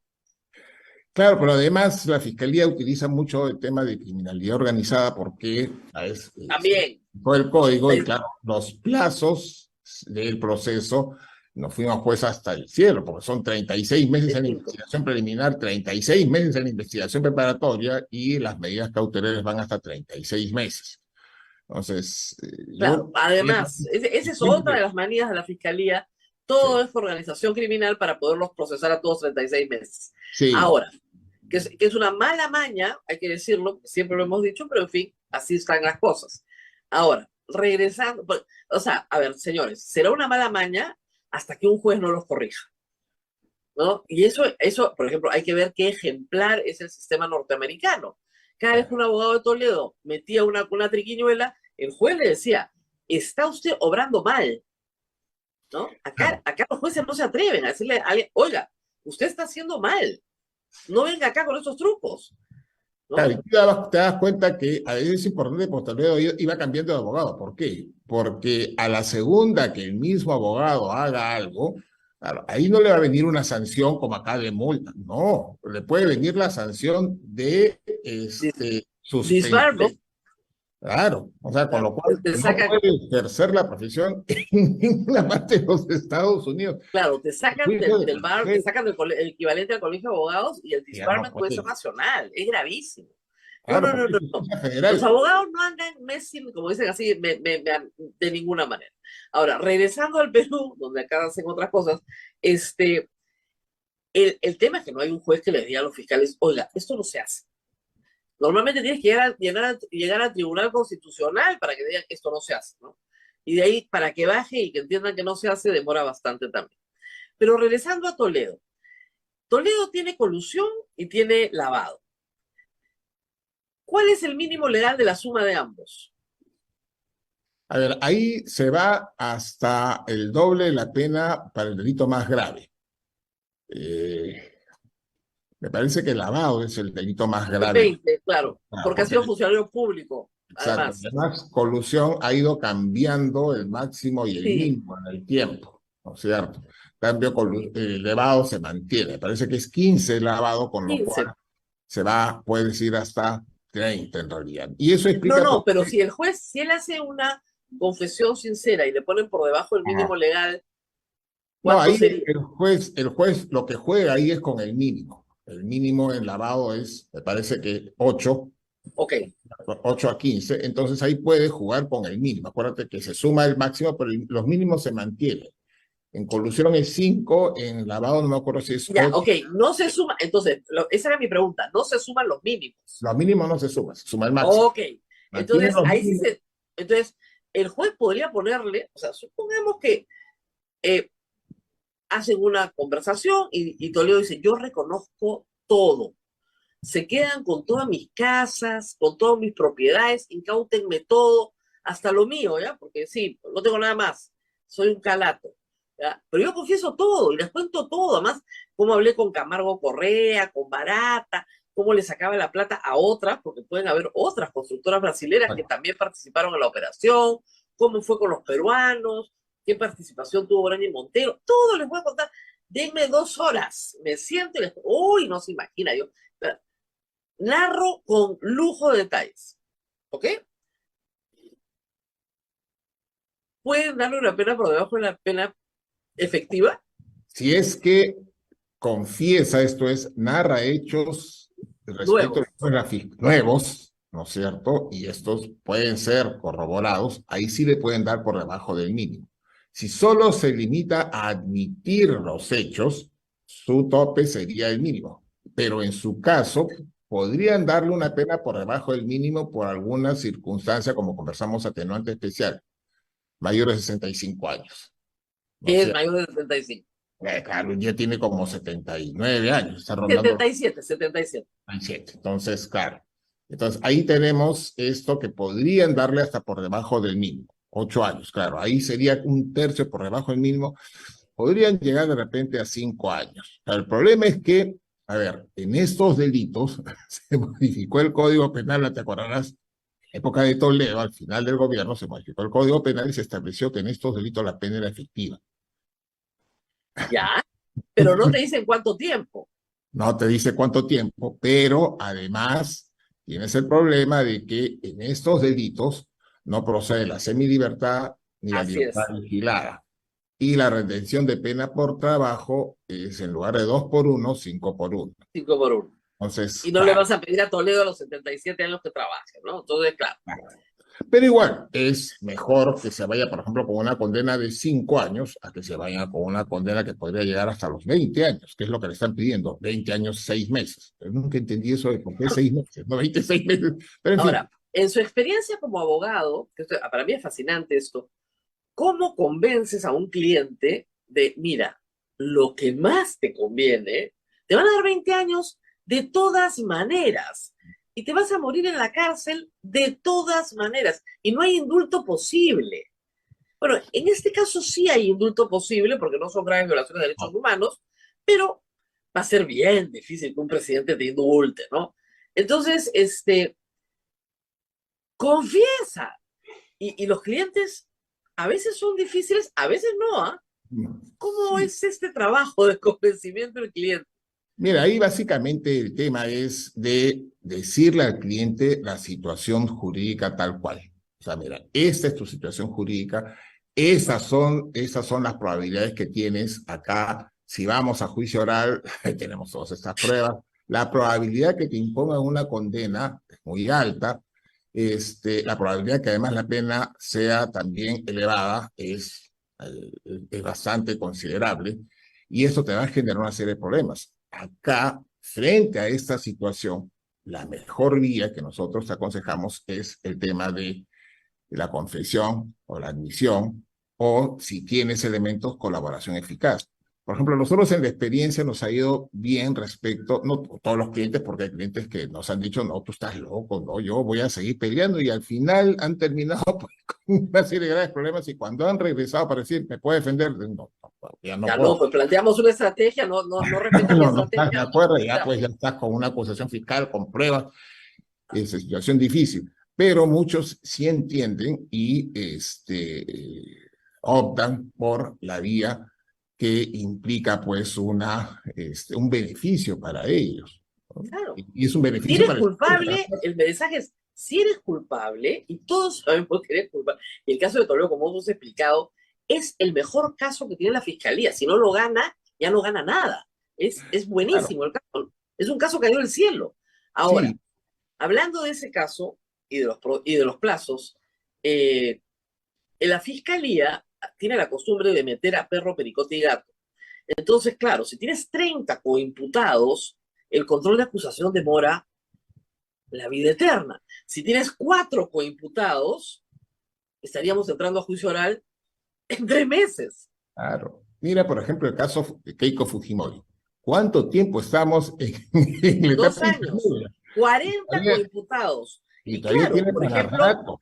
Claro, pero además la Fiscalía utiliza mucho el tema de criminalidad organizada porque También. fue el código y claro, los plazos del proceso nos fuimos pues hasta el cielo, porque son 36 meses en la investigación preliminar, 36 meses en la investigación preparatoria y las medidas cautelares van hasta 36 meses. Entonces, claro, además, esa es otra de las manías de la Fiscalía. Todo es organización criminal para poderlos procesar a todos 36 meses. Sí. Ahora, que es una mala maña, hay que decirlo, siempre lo hemos dicho, pero en fin, así están las cosas. Ahora, regresando, o sea, a ver, señores, será una mala maña hasta que un juez no los corrija, ¿no? Y eso, por ejemplo, hay que ver qué ejemplar es el sistema norteamericano. Cada vez que un abogado de Toledo metía una triquiñuela, el juez le decía, está usted obrando mal, ¿no? Acá los jueces no se atreven a decirle a alguien, oiga, usted está haciendo mal, no venga acá con estos trucos, ¿no? Claro, y te das cuenta que a veces es importante, porque Toledo iba cambiando de abogado. ¿Por qué? Porque a la segunda que el mismo abogado haga algo, claro, ahí no le va a venir una sanción como acá de multa, no, le puede venir la sanción de Disbarbo. Claro, o sea, con lo cual te sacan, no puede ejercer la profesión en ninguna parte de los Estados Unidos. Claro, te sacan del bar, te sacan el equivalente al colegio de abogados y el disbarment no puede ser nacional, es gravísimo. Claro, no. Los abogados no andan messing, como dicen así, de ninguna manera. Ahora, regresando al Perú, donde acá hacen otras cosas, el tema es que no hay un juez que les diga a los fiscales, oiga, esto no se hace. Normalmente tienes que llegar al Tribunal Constitucional para que digan que esto no se hace, ¿no? Y de ahí, para que baje y que entiendan que no se hace, demora bastante también. Pero regresando a Toledo. Toledo tiene colusión y tiene lavado. ¿Cuál es el mínimo legal de la suma de ambos? A ver, ahí se va hasta el doble de la pena para el delito más grave. Me parece que el lavado es el delito más grave. 20, claro, porque ha sido funcionario público. Exacto. Además, colusión ha ido cambiando el máximo y el mínimo en el tiempo, ¿no es cierto? En cambio, el lavado se mantiene. Parece que es 15 el lavado, con lo cual puede ir hasta 30 en realidad. Y eso explica... No, pero si el juez, si él hace una confesión sincera y le ponen por debajo el mínimo legal, no, ahí el juez lo que juega ahí es con el mínimo. El mínimo en lavado es, me parece que 8, Ok, 8 a 15, entonces ahí puedes jugar con el mínimo. Acuérdate que se suma el máximo, pero los mínimos se mantienen. En colusión es 5, en lavado no me acuerdo si es ya, 8. ok, no se suma, entonces, esa era mi pregunta, no se suman los mínimos. Los mínimos no se suma el máximo. Ok, Mantiene entonces los ahí sí mínimos. se, entonces el juez podría ponerle, o sea, supongamos que eh, hacen una conversación y Toledo dice, yo reconozco todo, se quedan con todas mis casas, con todas mis propiedades, incáutenme todo, hasta lo mío, ¿ya? Porque sí, no tengo nada más, soy un calato, ¿ya? Pero yo confieso todo y les cuento todo, además, cómo hablé con Camargo Correa, con Barata, cómo le sacaba la plata a otras, porque pueden haber otras constructoras brasileras que también participaron en la operación, cómo fue con los peruanos, qué participación tuvo Braña Montero, todo les voy a contar. Denme 2 horas, me siento y les... Uy, no se imagina yo. Narro con lujo de detalles. ¿Ok? ¿Pueden darle una pena por debajo de la pena efectiva? Si es que confiesa, esto es, narra hechos respecto Nuevos. a nuevos, ¿no es cierto? Y estos pueden ser corroborados, ahí sí le pueden dar por debajo del mínimo. Si solo se limita a admitir los hechos, su tope sería el mínimo. Pero en su caso, podrían darle una pena por debajo del mínimo por alguna circunstancia, como conversamos, atenuante especial, mayor de 65 años. ¿No es Que es cierto? mayor de 75. Claro, ya tiene como 79 años, está rondando 77, 77. 77. Entonces, claro. Entonces, ahí tenemos esto que podrían darle hasta por debajo del mínimo. 8 años, claro. Ahí sería un tercio por debajo del mínimo. Podrían llegar de repente a 5 años. Pero el problema es que, a ver, en estos delitos se modificó el Código Penal, ¿te acordarás? Época de Toledo, al final del gobierno, se modificó el Código Penal y se estableció que en estos delitos la pena era efectiva. Ya, pero no te dicen cuánto tiempo. No te dice cuánto tiempo, pero además tienes el problema de que en estos delitos no procede la semilibertad ni la Así libertad es. vigilada. Y la retención de pena por trabajo es en lugar de 2 por 1, 5 por 1. 5 por 1. Entonces, Y no le claro, vas a pedir a Toledo a los 77 años que trabaje, ¿no? Entonces, claro. pero igual, es mejor que se vaya, por ejemplo, con una condena de 5 años a que se vaya con una condena que podría llegar hasta los 20 años, que es lo que le están pidiendo, 20 años, 6 meses. Pero nunca entendí eso de por qué 6 meses, no 26 meses. Pero en fin, Ahora, en su experiencia como abogado, que para mí es fascinante esto, ¿cómo convences a un cliente de, mira, lo que más te conviene, te van a dar 20 años de todas maneras y te vas a morir en la cárcel de todas maneras y no hay indulto posible? Bueno, en este caso sí hay indulto posible porque no son graves violaciones de derechos humanos, pero va a ser bien difícil que un presidente te indulte, ¿no? Entonces, confiesa. Y los clientes a veces son difíciles, a veces no, ¿ah? ¿Cómo sí. es este trabajo de convencimiento del cliente? Mira, ahí básicamente el tema es de decirle al cliente la situación jurídica tal cual. O sea, mira, esta es tu situación jurídica, esas son las probabilidades que tienes acá. Si vamos a juicio oral, tenemos todas estas pruebas. La probabilidad que te impongan una condena es muy alta. La probabilidad que además la pena sea también elevada es bastante considerable y eso te va a generar una serie de problemas. Acá, frente a esta situación, la mejor vía que nosotros aconsejamos es el tema de la confesión o la admisión, o si tienes elementos, colaboración eficaz. Por ejemplo, nosotros en la experiencia nos ha ido bien respecto, no todos los clientes, porque hay clientes que nos han dicho, no, tú estás loco, no, yo voy a seguir peleando, y al final han terminado pues, con una serie de graves problemas, y cuando han regresado para decir, ¿me puede defender? No, ya no Ya no, puedo. pues planteamos una estrategia, no respetan mi No, no estás de estrategia. acuerdo, ya Ya. pues ya estás con una acusación fiscal, con pruebas, es situación difícil. Pero muchos sí entienden y optan por la vía que implica pues un beneficio para ellos, ¿no? Claro. Y es un Si beneficio eres para el Estado. culpable, el mensaje es, si eres culpable, y todos sabemos que eres culpable, y el caso de Toledo, como hemos explicado, es el mejor caso que tiene la fiscalía. Si no lo gana, ya no gana nada. Es Claro, buenísimo el caso. Es un caso caído del cielo. Ahora, sí, Hablando de ese caso y de los plazos, la fiscalía tiene la costumbre de meter a perro, pericote y gato. Entonces, claro, si tienes 30 coimputados, el control de acusación demora la vida eterna. Si tienes 4 coimputados, estaríamos entrando a juicio oral en 3 meses. Claro. Mira, por ejemplo, el caso de Keiko Fujimori. ¿Cuánto tiempo estamos en la 2 etapa años, intermedia? 40 coimputados. Y Y todavía claro, tiene por para ejemplo, rato.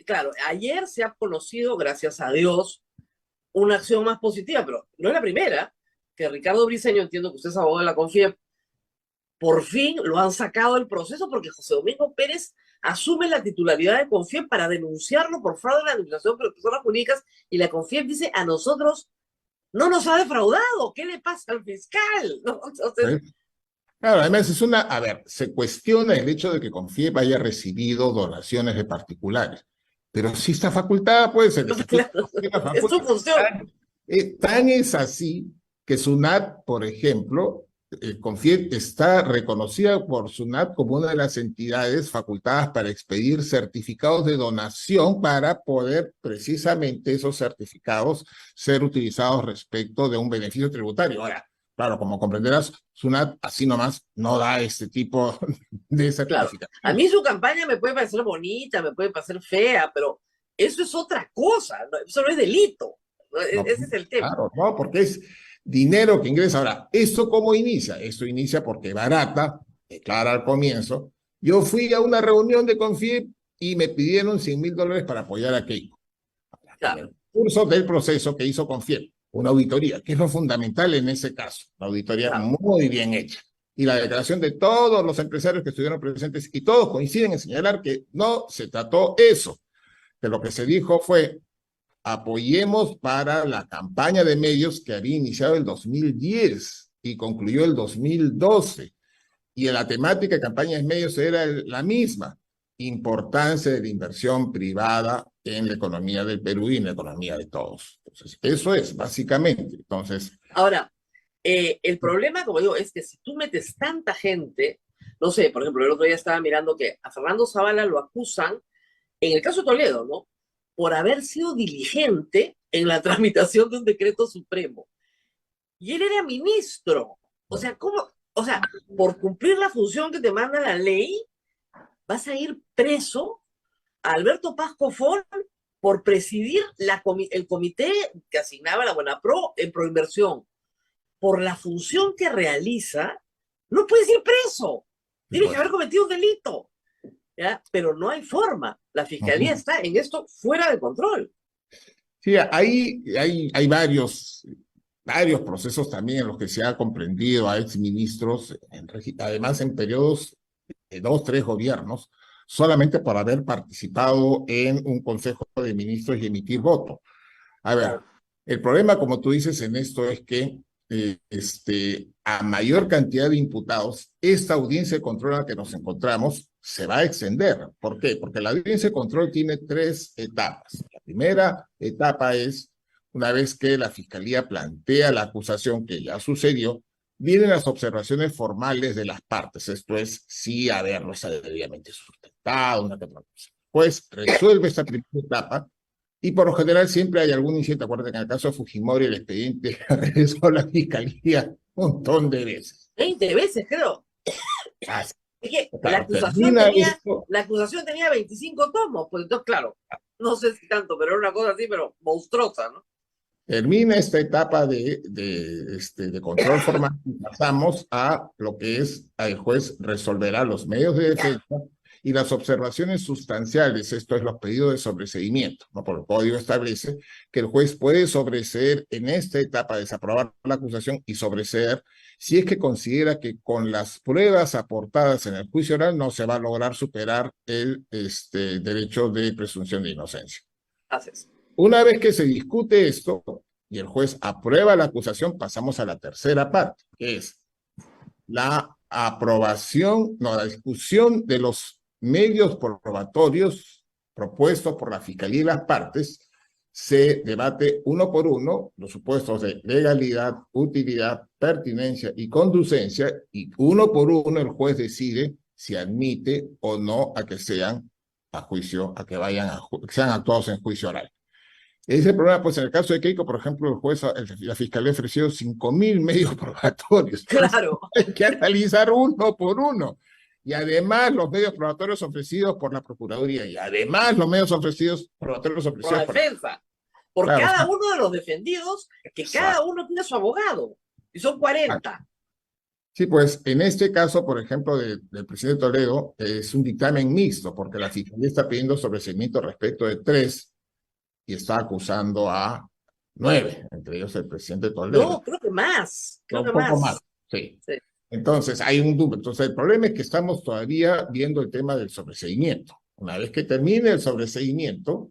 claro, ayer se ha conocido, gracias a Dios, una acción más positiva, pero no es la primera, que Ricardo Briceño, entiendo que usted es abogado de la CONFIEP, por fin lo han sacado del proceso porque José Domingo Pérez asume la titularidad de CONFIEP para denunciarlo por fraude en la administración de personas jurídicas, y la CONFIEP dice: a nosotros no nos ha defraudado, ¿qué le pasa al fiscal? ¿No? Entonces, ¿Sí? Claro, además es una, a ver, se cuestiona el hecho de que CONFIEP haya recibido donaciones de particulares, pero sí está facultada, pues, el ejercicio claro, de la es su facultad. función. Tan es así que SUNAT, por ejemplo, CONFIEP está reconocida por SUNAT como una de las entidades facultadas para expedir certificados de donación para poder precisamente esos certificados ser utilizados respecto de un beneficio tributario. Ahora, claro, como comprenderás, SUNAT así nomás no da este tipo de Claro, certificados. a mí su campaña me puede parecer bonita, me puede parecer fea, pero eso es otra cosa, ¿no? Eso no es delito. ¿No? No, Ese es el tema. claro, no, porque es dinero que ingresa. Ahora, ¿esto cómo inicia? Esto inicia porque Barata declara al comienzo: yo fui a una reunión de CONFIEP y me pidieron $100,000 para apoyar a Keiko. En Claro, el curso del proceso que hizo CONFIEP, una auditoría, que es lo fundamental en ese caso, una auditoría claro. muy bien hecha. Y la declaración de todos los empresarios que estuvieron presentes, y todos coinciden en señalar que no se trató eso, que lo que se dijo fue: apoyemos para la campaña de medios que había iniciado el 2010 y concluyó el 2012. Y la temática de campaña de medios era la misma: importancia de la inversión privada en la economía del Perú y en la economía de todos. Entonces, eso es básicamente. Entonces, Ahora, el problema, como digo, es que si tú metes tanta gente, no sé, por ejemplo, el otro día estaba mirando que a Fernando Zavala lo acusan, en el caso de Toledo, ¿no? Por haber sido diligente en la tramitación de un decreto supremo. Y él era ministro. O sea, ¿cómo? O sea, por cumplir la función que te manda la ley, vas a ir preso a Alberto Paz Cofón por presidir el comité que asignaba la Buenapro en proinversión. Por la función que realiza, no puedes ir preso. Tienes que haber cometido un delito. ¿Ya? Pero no hay forma. La fiscalía está en esto fuera de control. sí, hay varios procesos también en los que se ha comprendido a exministros, además en periodos de 2, 3 gobiernos, solamente por haber participado en un consejo de ministros y emitir voto. A ver, el problema, como tú dices, en esto es que a mayor cantidad de imputados, esta audiencia de control en la que nos encontramos se va a extender. ¿Por qué? Porque la audiencia de control tiene 3 etapas. La primera etapa es, una vez que la fiscalía plantea la acusación que ya sucedió, vienen las observaciones formales de las partes. Esto es, sí, haberlo está debidamente sustentado, una que otra cosa. Pues resuelve esta primera etapa. Y por lo general siempre hay algún incidente. Acuérdate que en el caso de Fujimori el expediente regresó a la fiscalía un montón de veces. 20 veces, creo. Ah, Es que claro, la acusación tenía 25 tomos, pues entonces, claro, no sé si tanto, pero era una cosa así, pero monstruosa, ¿no? termina esta etapa de control formal y pasamos a lo que es: el juez resolverá los medios de defensa y las observaciones sustanciales, esto es, los pedidos de sobreseimiento, ¿no? Por el código establece que el juez puede sobreseer en esta etapa, desaprobar la acusación y sobreseer si es que considera que con las pruebas aportadas en el juicio oral no se va a lograr superar el derecho de presunción de inocencia. Haces. Una vez que se discute esto y el juez aprueba la acusación, pasamos a la tercera parte, que es la aprobación, no, la discusión de los medios probatorios propuestos por la fiscalía y las partes. Se debate uno por uno los supuestos de legalidad, utilidad, pertinencia y conducencia, y uno por uno el juez decide si admite o no a que sean a juicio, a que vayan que sean actuados en juicio oral. Ese es el problema, pues en el caso de Keiko, por ejemplo, la fiscalía ha ofrecido 5.000 medios probatorios. Claro. Hay que analizar uno por uno. Y además los medios probatorios ofrecidos por la Procuraduría, y además los medios probatorios Por ofrecidos la por... defensa. Por Claro, cada uno de los defendidos, que cada uno tiene su abogado. Y son 40. Sí, pues en este caso, por ejemplo, del presidente Toledo, es un dictamen mixto, porque la fiscalía está pidiendo sobreseimiento respecto de 3 y está acusando a 9, entre ellos el presidente Toledo. No, creo que más. Creo que Un poco más. más, sí. Sí. Entonces, hay un duplo. Entonces, el problema es que estamos todavía viendo el tema del sobreseimiento. Una vez que termine el sobreseimiento,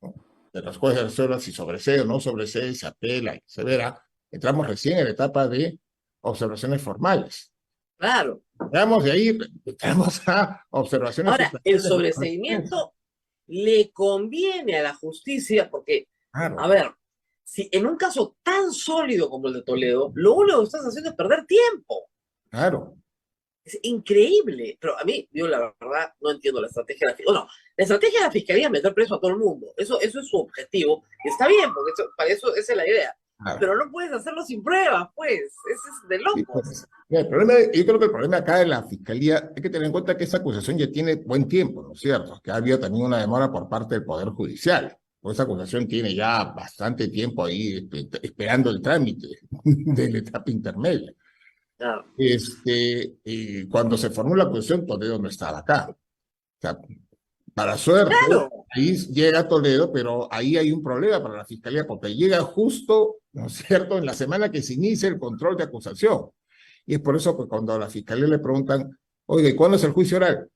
¿no?, de los jueces de resuelvan si sobresee o no sobresee, se apela y se verá, entramos recién en la etapa de observaciones formales. Claro. Veamos de ahí, entramos a observaciones Ahora, el sustanciales. sobreseimiento le conviene a la justicia porque, Claro, a ver, si en un caso tan sólido como el de Toledo, lo único que estás haciendo es perder tiempo. claro. Es increíble. Pero a mí, yo la verdad, no entiendo la estrategia de la fiscalía. No, la estrategia de la fiscalía es meter preso a todo el mundo. Eso es su objetivo. Y está bien, porque para eso esa es la idea. Claro. Pero no puedes hacerlo sin pruebas, pues. Ese es de Sí, locos. pues, yo creo que el problema acá de la fiscalía, hay que tener en cuenta que esta acusación ya tiene buen tiempo, ¿no es cierto? Que ha habido también una demora por parte del Poder Judicial. Pues esta acusación tiene ya bastante tiempo ahí esperando el trámite de la etapa intermedia. Claro. Cuando se formó la acusación, Toledo no estaba acá. O sea, para suerte, Claro. ahí llega Toledo, pero ahí hay un problema para la fiscalía porque llega justo, ¿no es cierto?, en la semana que se inicia el control de acusación. Y es por eso que cuando a la fiscalía le preguntan, oye, ¿cuándo es el juicio oral?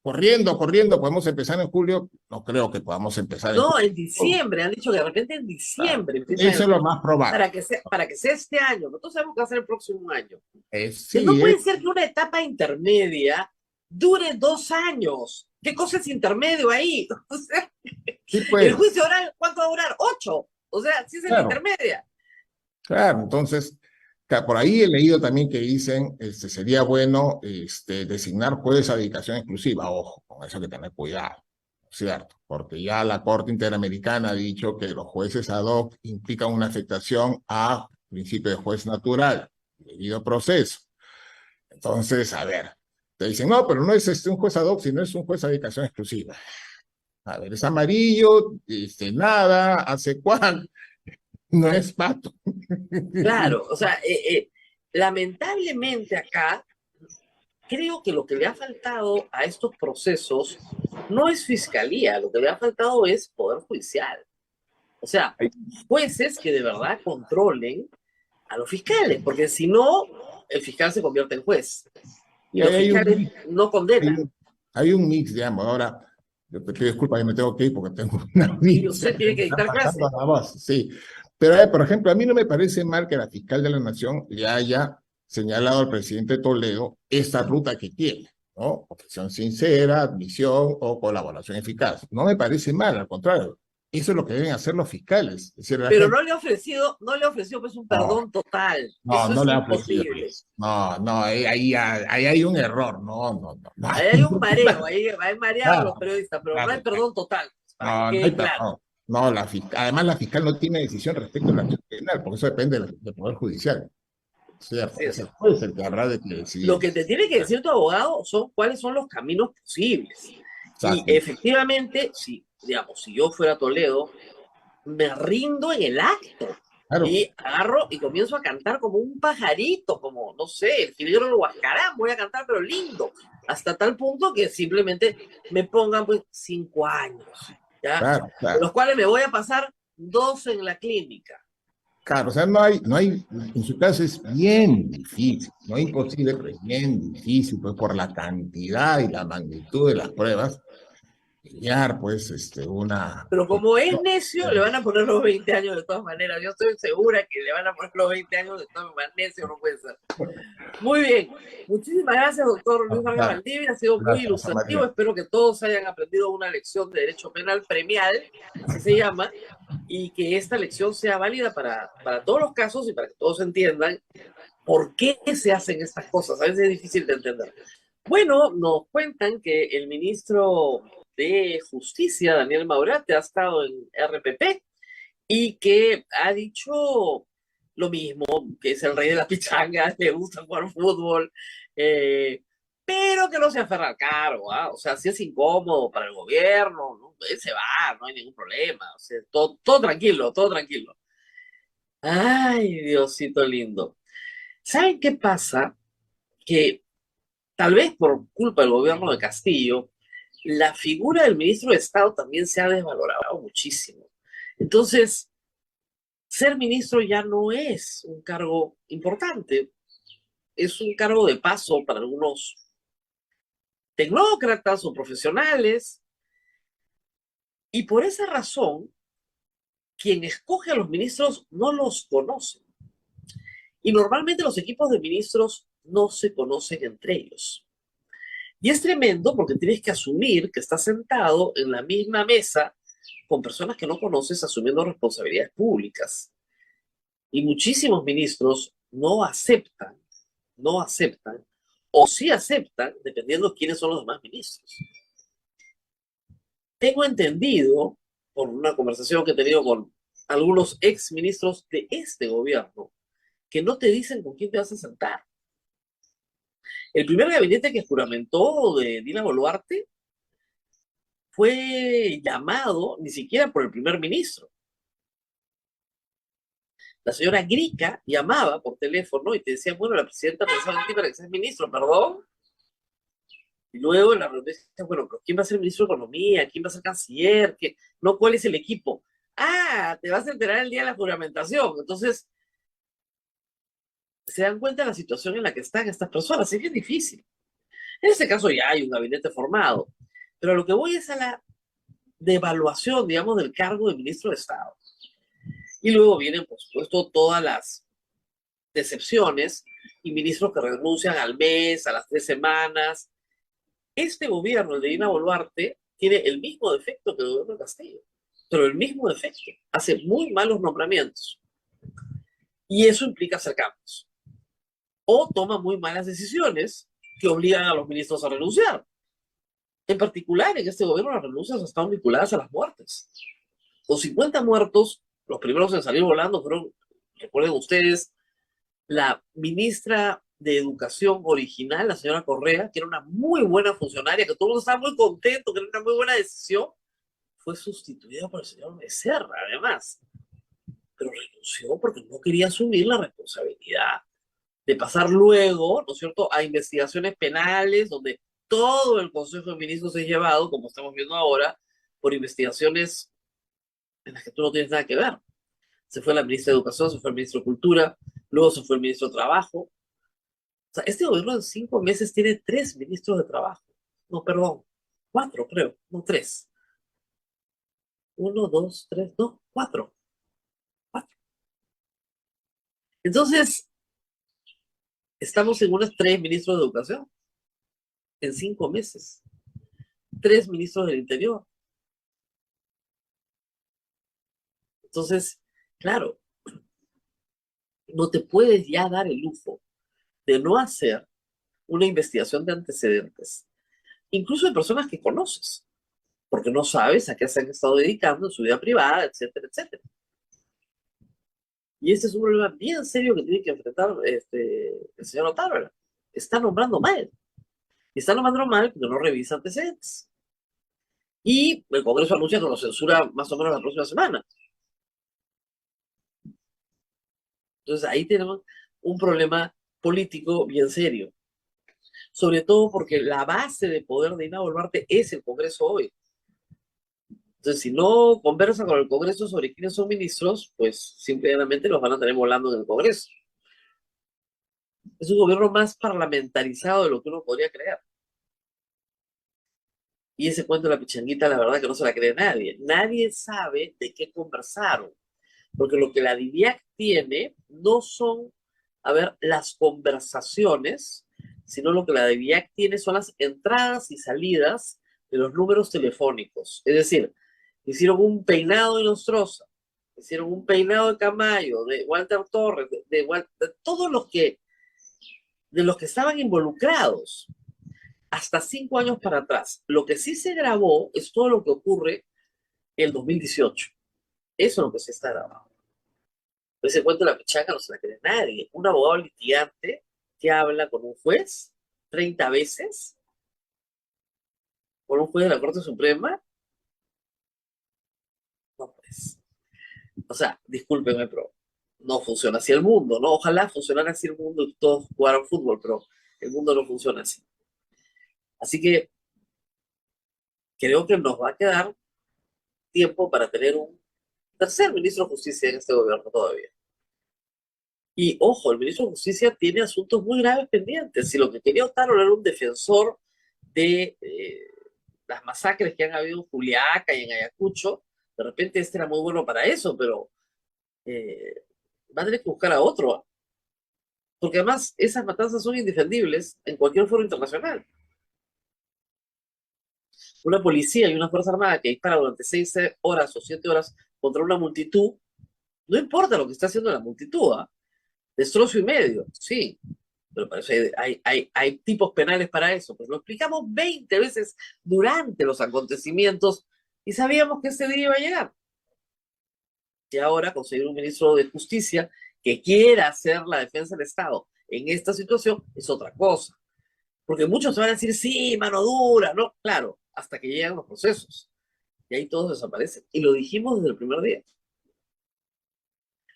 Corriendo, podemos empezar en julio. No creo que podamos empezar en No, julio. en diciembre. Han dicho que de repente en diciembre. Eso es lo más probable. Para que sea este año. Nosotros sabemos que va a ser el próximo año. Sí, no puede ser que una etapa intermedia dure 2 años. ¿Qué cosa es intermedio ahí? O sea, sí, pues, el juicio oral, ¿cuánto va a durar? 8. O sea, si es claro, la intermedia. Claro, entonces, por ahí he leído también que dicen, sería bueno designar jueces a dedicación exclusiva. Ojo, con eso hay que tener cuidado, ¿cierto? Porque ya la Corte Interamericana ha dicho que los jueces ad hoc implican una afectación a principio de juez natural, debido proceso. Entonces, a ver, te dicen, no, pero no es un juez ad hoc, sino es un juez a dedicación exclusiva. A ver, es amarillo, nada, hace cuánto, no es pato. Claro, o sea, lamentablemente acá, creo que lo que le ha faltado a estos procesos no es fiscalía, lo que le ha faltado es poder judicial. O sea, jueces que de verdad controlen a los fiscales, porque si no, el fiscal se convierte en juez. Y los fiscales no condenan. Hay un mix, digamos. Ahora, yo te pido disculpas, yo me tengo que ir porque tengo una Y usted tiene que dictar clase. Sí, pero por ejemplo, a mí no me parece mal que la fiscal de la Nación le haya señalado al presidente Toledo esta ruta que tiene, ¿no? Confesión sincera, admisión o colaboración eficaz. No me parece mal, al contrario. Eso es lo que deben hacer los fiscales. Es decir, pero no le ha ofrecido pues un perdón total. No, eso no es le ha imposible. ofrecido. No, ahí hay un error. No. Ahí hay un mareo, ahí mareado a los Claro, periodistas, pero claro. no hay perdón total. No, no hay perdón. No, además la fiscal no tiene decisión respecto a la acción penal, porque eso depende del Poder Judicial. ¿Cierto? Sí, el juez el que habrá de decidir. Lo que te tiene que decir tu abogado son cuáles son los caminos posibles. Exacto. Y efectivamente, si yo fuera Toledo, me rindo en el acto. Claro. Y agarro y comienzo a cantar como un pajarito, como, no sé, el jilguero del Huascarán, voy a cantar, pero lindo, hasta tal punto que simplemente me pongan pues 5 años, ¿ya? Claro. De los cuales me voy a pasar 2 en la clínica. Claro, o sea, no hay, en su caso es bien difícil, no es imposible, pero es bien difícil, pues por la cantidad y la magnitud de las pruebas, pillar, pues, una... Pero como es necio, le van a poner los 20 años de todas maneras. Yo estoy segura que le van a poner los 20 años de todas maneras. Necio no puede ser. Muy bien. Muchísimas gracias, doctor Luis Vargas Valdivia. Ha sido muy ilustrativo. Espero que todos hayan aprendido una lección de derecho penal premial, así se llama, y que esta lección sea válida para todos los casos y para que todos entiendan por qué se hacen estas cosas. A veces es difícil de entender. Bueno, nos cuentan que el ministro de Justicia, Daniel Maurate, ha estado en RPP y que ha dicho lo mismo, que es el rey de la pichanga, le gusta jugar fútbol, eh, pero que no se aferra al cargo, ¿ah? O sea, si es incómodo para el gobierno, ¿no? Él se va, no hay ningún problema, o sea, todo tranquilo, todo tranquilo. Ay, Diosito lindo. ¿Saben qué pasa? Que tal vez por culpa del gobierno de Castillo, la figura del ministro de Estado también se ha desvalorado muchísimo. Entonces, ser ministro ya no es un cargo importante, es un cargo de paso para algunos tecnócratas o profesionales, y por esa razón, quien escoge a los ministros no los conoce. Y normalmente los equipos de ministros no se conocen entre ellos. Y es tremendo porque tienes que asumir que estás sentado en la misma mesa con personas que no conoces asumiendo responsabilidades públicas. Y muchísimos ministros no aceptan, o sí aceptan, dependiendo de quiénes son los demás ministros. Tengo entendido, por una conversación que he tenido con algunos ex ministros de este gobierno, que no te dicen con quién te vas a sentar. El primer gabinete que juramentó de Dina Boluarte fue llamado ni siquiera por el primer ministro. La señora Grica llamaba por teléfono y te decía, bueno, la presidenta pensaba en ti para que seas ministro, perdón. Y luego en la reunión decía, bueno, pero ¿quién va a ser ministro de Economía? ¿Quién va a ser canciller? ¿Qué? No, ¿cuál es el equipo? Ah, te vas a enterar el día de la juramentación. Entonces, se dan cuenta de la situación en la que están estas personas. Es bien difícil. En este caso ya hay un gabinete formado. Pero a lo que voy es a la devaluación, digamos, del cargo de ministro de Estado. Y luego vienen, por supuesto, todas las decepciones y ministros que renuncian al mes, a las 3 semanas. Este gobierno, el de Dina Boluarte, tiene el mismo defecto que el gobierno de Castillo, pero el mismo defecto. Hace muy malos nombramientos y eso implica hacer cambios. O toma muy malas decisiones que obligan a los ministros a renunciar. En particular, en este gobierno las renuncias están vinculadas a las muertes. Con 50 muertos, los primeros en salir volando fueron, recuerden ustedes, la ministra de Educación original, la señora Correa, que era una muy buena funcionaria, que todo el mundo estaba muy contento, que era una muy buena decisión, fue sustituida por el señor Becerra, además. Pero renunció porque no quería asumir la responsabilidad de pasar luego, ¿no es cierto?, a investigaciones penales, donde todo el Consejo de Ministros es llevado, como estamos viendo ahora, por investigaciones en las que tú no tienes nada que ver. Se fue la ministra de Educación, se fue el ministro de Cultura, luego se fue el ministro de Trabajo. O sea, este gobierno en 5 meses tiene 3 ministros de Trabajo. No, perdón, 4 creo, no 3. 1, 2, 3, no, 4. 4. Entonces, estamos en unos 3 ministros de Educación en 5 meses. 3 ministros del Interior. Entonces, claro, no te puedes ya dar el lujo de no hacer una investigación de antecedentes, incluso de personas que conoces, porque no sabes a qué se han estado dedicando en su vida privada, etcétera, etcétera. Y este es un problema bien serio que tiene que enfrentar el señor Otávila. Está nombrando mal. Y está nombrando mal porque no revisa antecedentes. Y el Congreso anuncia que lo censura más o menos la próxima semana. Entonces ahí tenemos un problema político bien serio. Sobre todo porque la base de poder de Dina Boluarte es el Congreso hoy. Entonces, si no conversan con el Congreso sobre quiénes son ministros, pues simplemente los van a tener volando en el Congreso. Es un gobierno más parlamentarizado de lo que uno podría creer. Y ese cuento de la pichanguita, la verdad que no se la cree nadie. Nadie sabe de qué conversaron. Porque lo que la DIVIAC tiene no son, a ver, las conversaciones, sino lo que la DIVIAC tiene son las entradas y salidas de los números telefónicos. Es decir, hicieron un peinado de Nostroza, hicieron un peinado de Camayo, de Walter Torres, de todos los que, de los que estaban involucrados. hasta 5 años para atrás. Lo que sí se grabó es todo lo que ocurre en el 2018. Eso es lo que se está grabando. Ese cuento de la pichanga no se la cree nadie. Un abogado litigante que habla con un juez 30 veces, con un juez de la Corte Suprema, no pues. O sea, discúlpeme, pero no funciona así el mundo, ¿no? Ojalá funcionara así el mundo y todos jugaran fútbol, pero el mundo no funciona así. Así que creo que nos va a quedar tiempo para tener un tercer ministro de Justicia en este gobierno todavía. Y ojo, el ministro de Justicia tiene asuntos muy graves pendientes. Si lo que quería Otárola era un defensor de las masacres que han habido en Juliaca y en Ayacucho, de repente este era muy bueno para eso, pero va a tener que buscar a otro. Porque además esas matanzas son indefendibles en cualquier foro internacional. Una policía y una fuerza armada que dispara durante 6 horas o 7 horas contra una multitud, no importa lo que está haciendo la multitud, ¿eh? Destrozo y medio, sí, pero para eso hay tipos penales para eso. Pues lo explicamos 20 veces durante los acontecimientos y sabíamos que ese día iba a llegar. Y ahora conseguir un ministro de Justicia que quiera hacer la defensa del Estado en esta situación es otra cosa. Porque muchos van a decir, sí, mano dura, ¿no? Claro, hasta que llegan los procesos. Y ahí todos desaparecen. Y lo dijimos desde el primer día.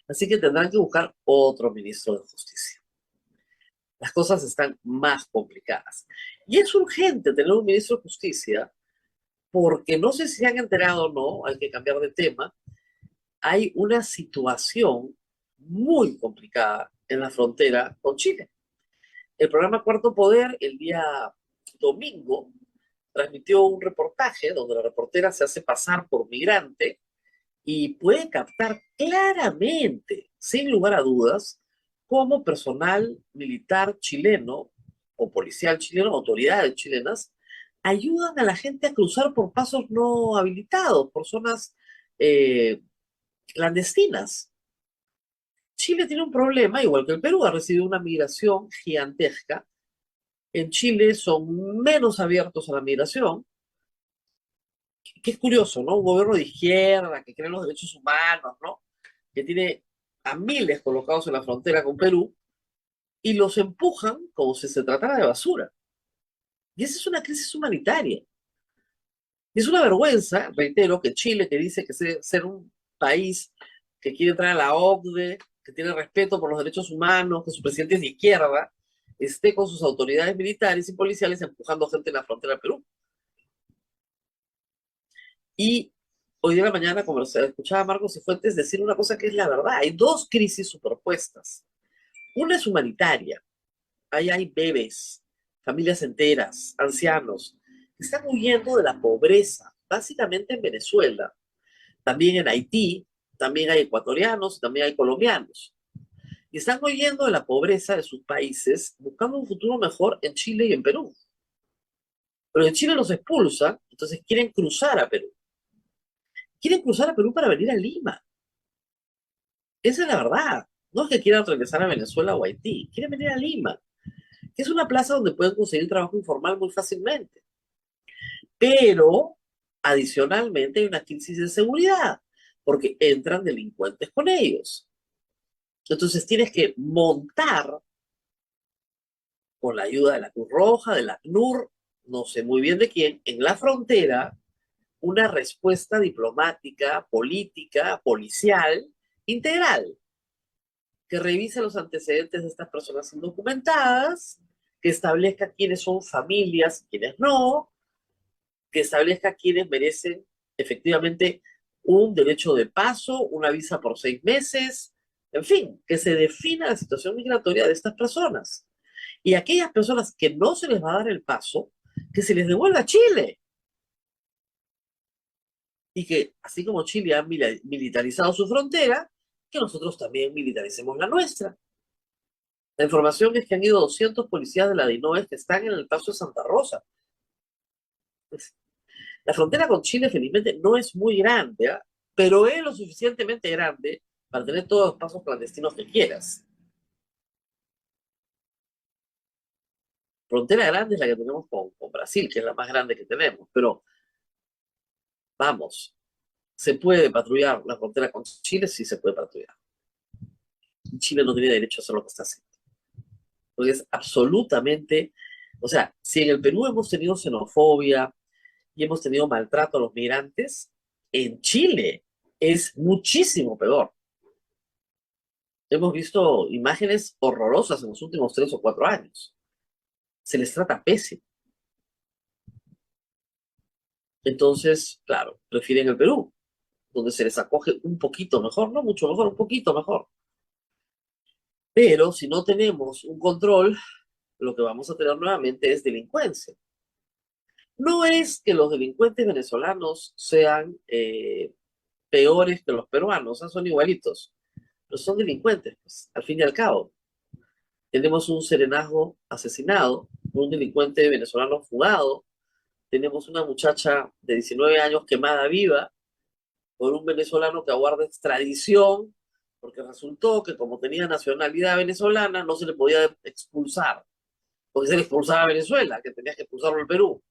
Así que tendrán que buscar otro ministro de Justicia. Las cosas están más complicadas. Y es urgente tener un ministro de Justicia porque no sé si se han enterado o no, hay que cambiar de tema, hay una situación muy complicada en la frontera con Chile. El programa Cuarto Poder el día domingo transmitió un reportaje donde la reportera se hace pasar por migrante y puede captar claramente, sin lugar a dudas, cómo personal militar chileno o policial chileno, autoridades chilenas, ayudan a la gente a cruzar por pasos no habilitados, por zonas clandestinas. Chile tiene un problema, igual que el Perú, ha recibido una migración gigantesca. En Chile son menos abiertos a la migración, que es curioso, ¿no? Un gobierno de izquierda que cree en los derechos humanos, ¿no? Que tiene a miles colocados en la frontera con Perú y los empujan como si se tratara de basura. Y esa es una crisis humanitaria. Y es una vergüenza, reitero, que Chile, que dice que ser un país que quiere entrar a la OCDE, que tiene respeto por los derechos humanos, que su presidente es de izquierda, esté con sus autoridades militares y policiales empujando gente en la frontera de Perú. Y hoy de la mañana, como escuchaba a Marcos y Fuentes decir una cosa que es la verdad, hay dos crisis superpuestas. Una es humanitaria. Ahí hay bebés, familias enteras, ancianos, que están huyendo de la pobreza, básicamente en Venezuela. También en Haití, también hay ecuatorianos, también hay colombianos. Y están huyendo de la pobreza de sus países, buscando un futuro mejor en Chile y en Perú. Pero en Chile los expulsan, entonces quieren cruzar a Perú. Quieren cruzar a Perú para venir a Lima. Esa es la verdad. No es que quieran regresar a Venezuela o Haití, quieren venir a Lima, que es una plaza donde pueden conseguir trabajo informal muy fácilmente. Pero, adicionalmente, hay una crisis de seguridad, porque entran delincuentes con ellos. Entonces tienes que montar, con la ayuda de la Cruz Roja, de la ACNUR, no sé muy bien de quién, en la frontera, una respuesta diplomática, política, policial, integral, que revise los antecedentes de estas personas indocumentadas, que establezca quiénes son familias, quiénes no, que establezca quiénes merecen efectivamente un derecho de paso, una visa por 6 meses, en fin, que se defina la situación migratoria de estas personas. Y aquellas personas que no se les va a dar el paso, que se les devuelva a Chile. Y que, así como Chile ha militarizado su frontera, que nosotros también militaricemos la nuestra. La información es que han ido 200 policías de la DINOES que están en el paso de Santa Rosa. La frontera con Chile, felizmente, no es muy grande, ¿eh? Pero es lo suficientemente grande para tener todos los pasos clandestinos que quieras. Frontera grande es la que tenemos con Brasil, que es la más grande que tenemos, pero vamos, ¿se puede patrullar la frontera con Chile? Sí se puede patrullar. Y Chile no tiene derecho a hacer lo que está haciendo. Porque es absolutamente, o sea, si en el Perú hemos tenido xenofobia y hemos tenido maltrato a los migrantes, en Chile es muchísimo peor. Hemos visto imágenes horrorosas en los últimos 3 o 4 años. Se les trata pésimo. Entonces, claro, prefieren el Perú, donde se les acoge un poquito mejor, no mucho mejor, un poquito mejor. Pero si no tenemos un control, lo que vamos a tener nuevamente es delincuencia. No es que los delincuentes venezolanos sean peores que los peruanos, son igualitos, pero son delincuentes, pues, al fin y al cabo. Tenemos un serenazgo asesinado, un delincuente venezolano fugado, tenemos una muchacha de 19 años quemada viva por un venezolano que aguarda extradición, porque resultó que como tenía nacionalidad venezolana no se le podía expulsar, porque se le expulsaba a Venezuela, que tenías que expulsarlo al Perú.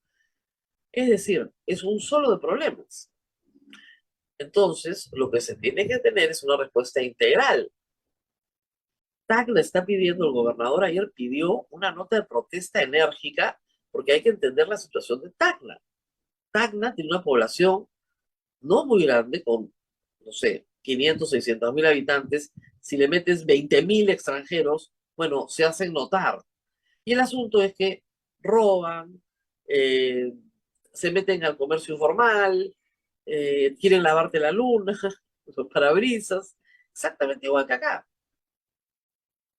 Es decir, es un solo de problemas. Entonces, lo que se tiene que tener es una respuesta integral. Tacna está pidiendo, el gobernador ayer pidió una nota de protesta enérgica porque hay que entender la situación de Tacna. Tacna tiene una población no muy grande, con, no sé, 500, 600 mil habitantes. Si le metes 20.000 extranjeros, bueno, se hacen notar. Y el asunto es que roban, eh, se meten al comercio informal, quieren lavarte la luna, los parabrisas, exactamente igual que acá.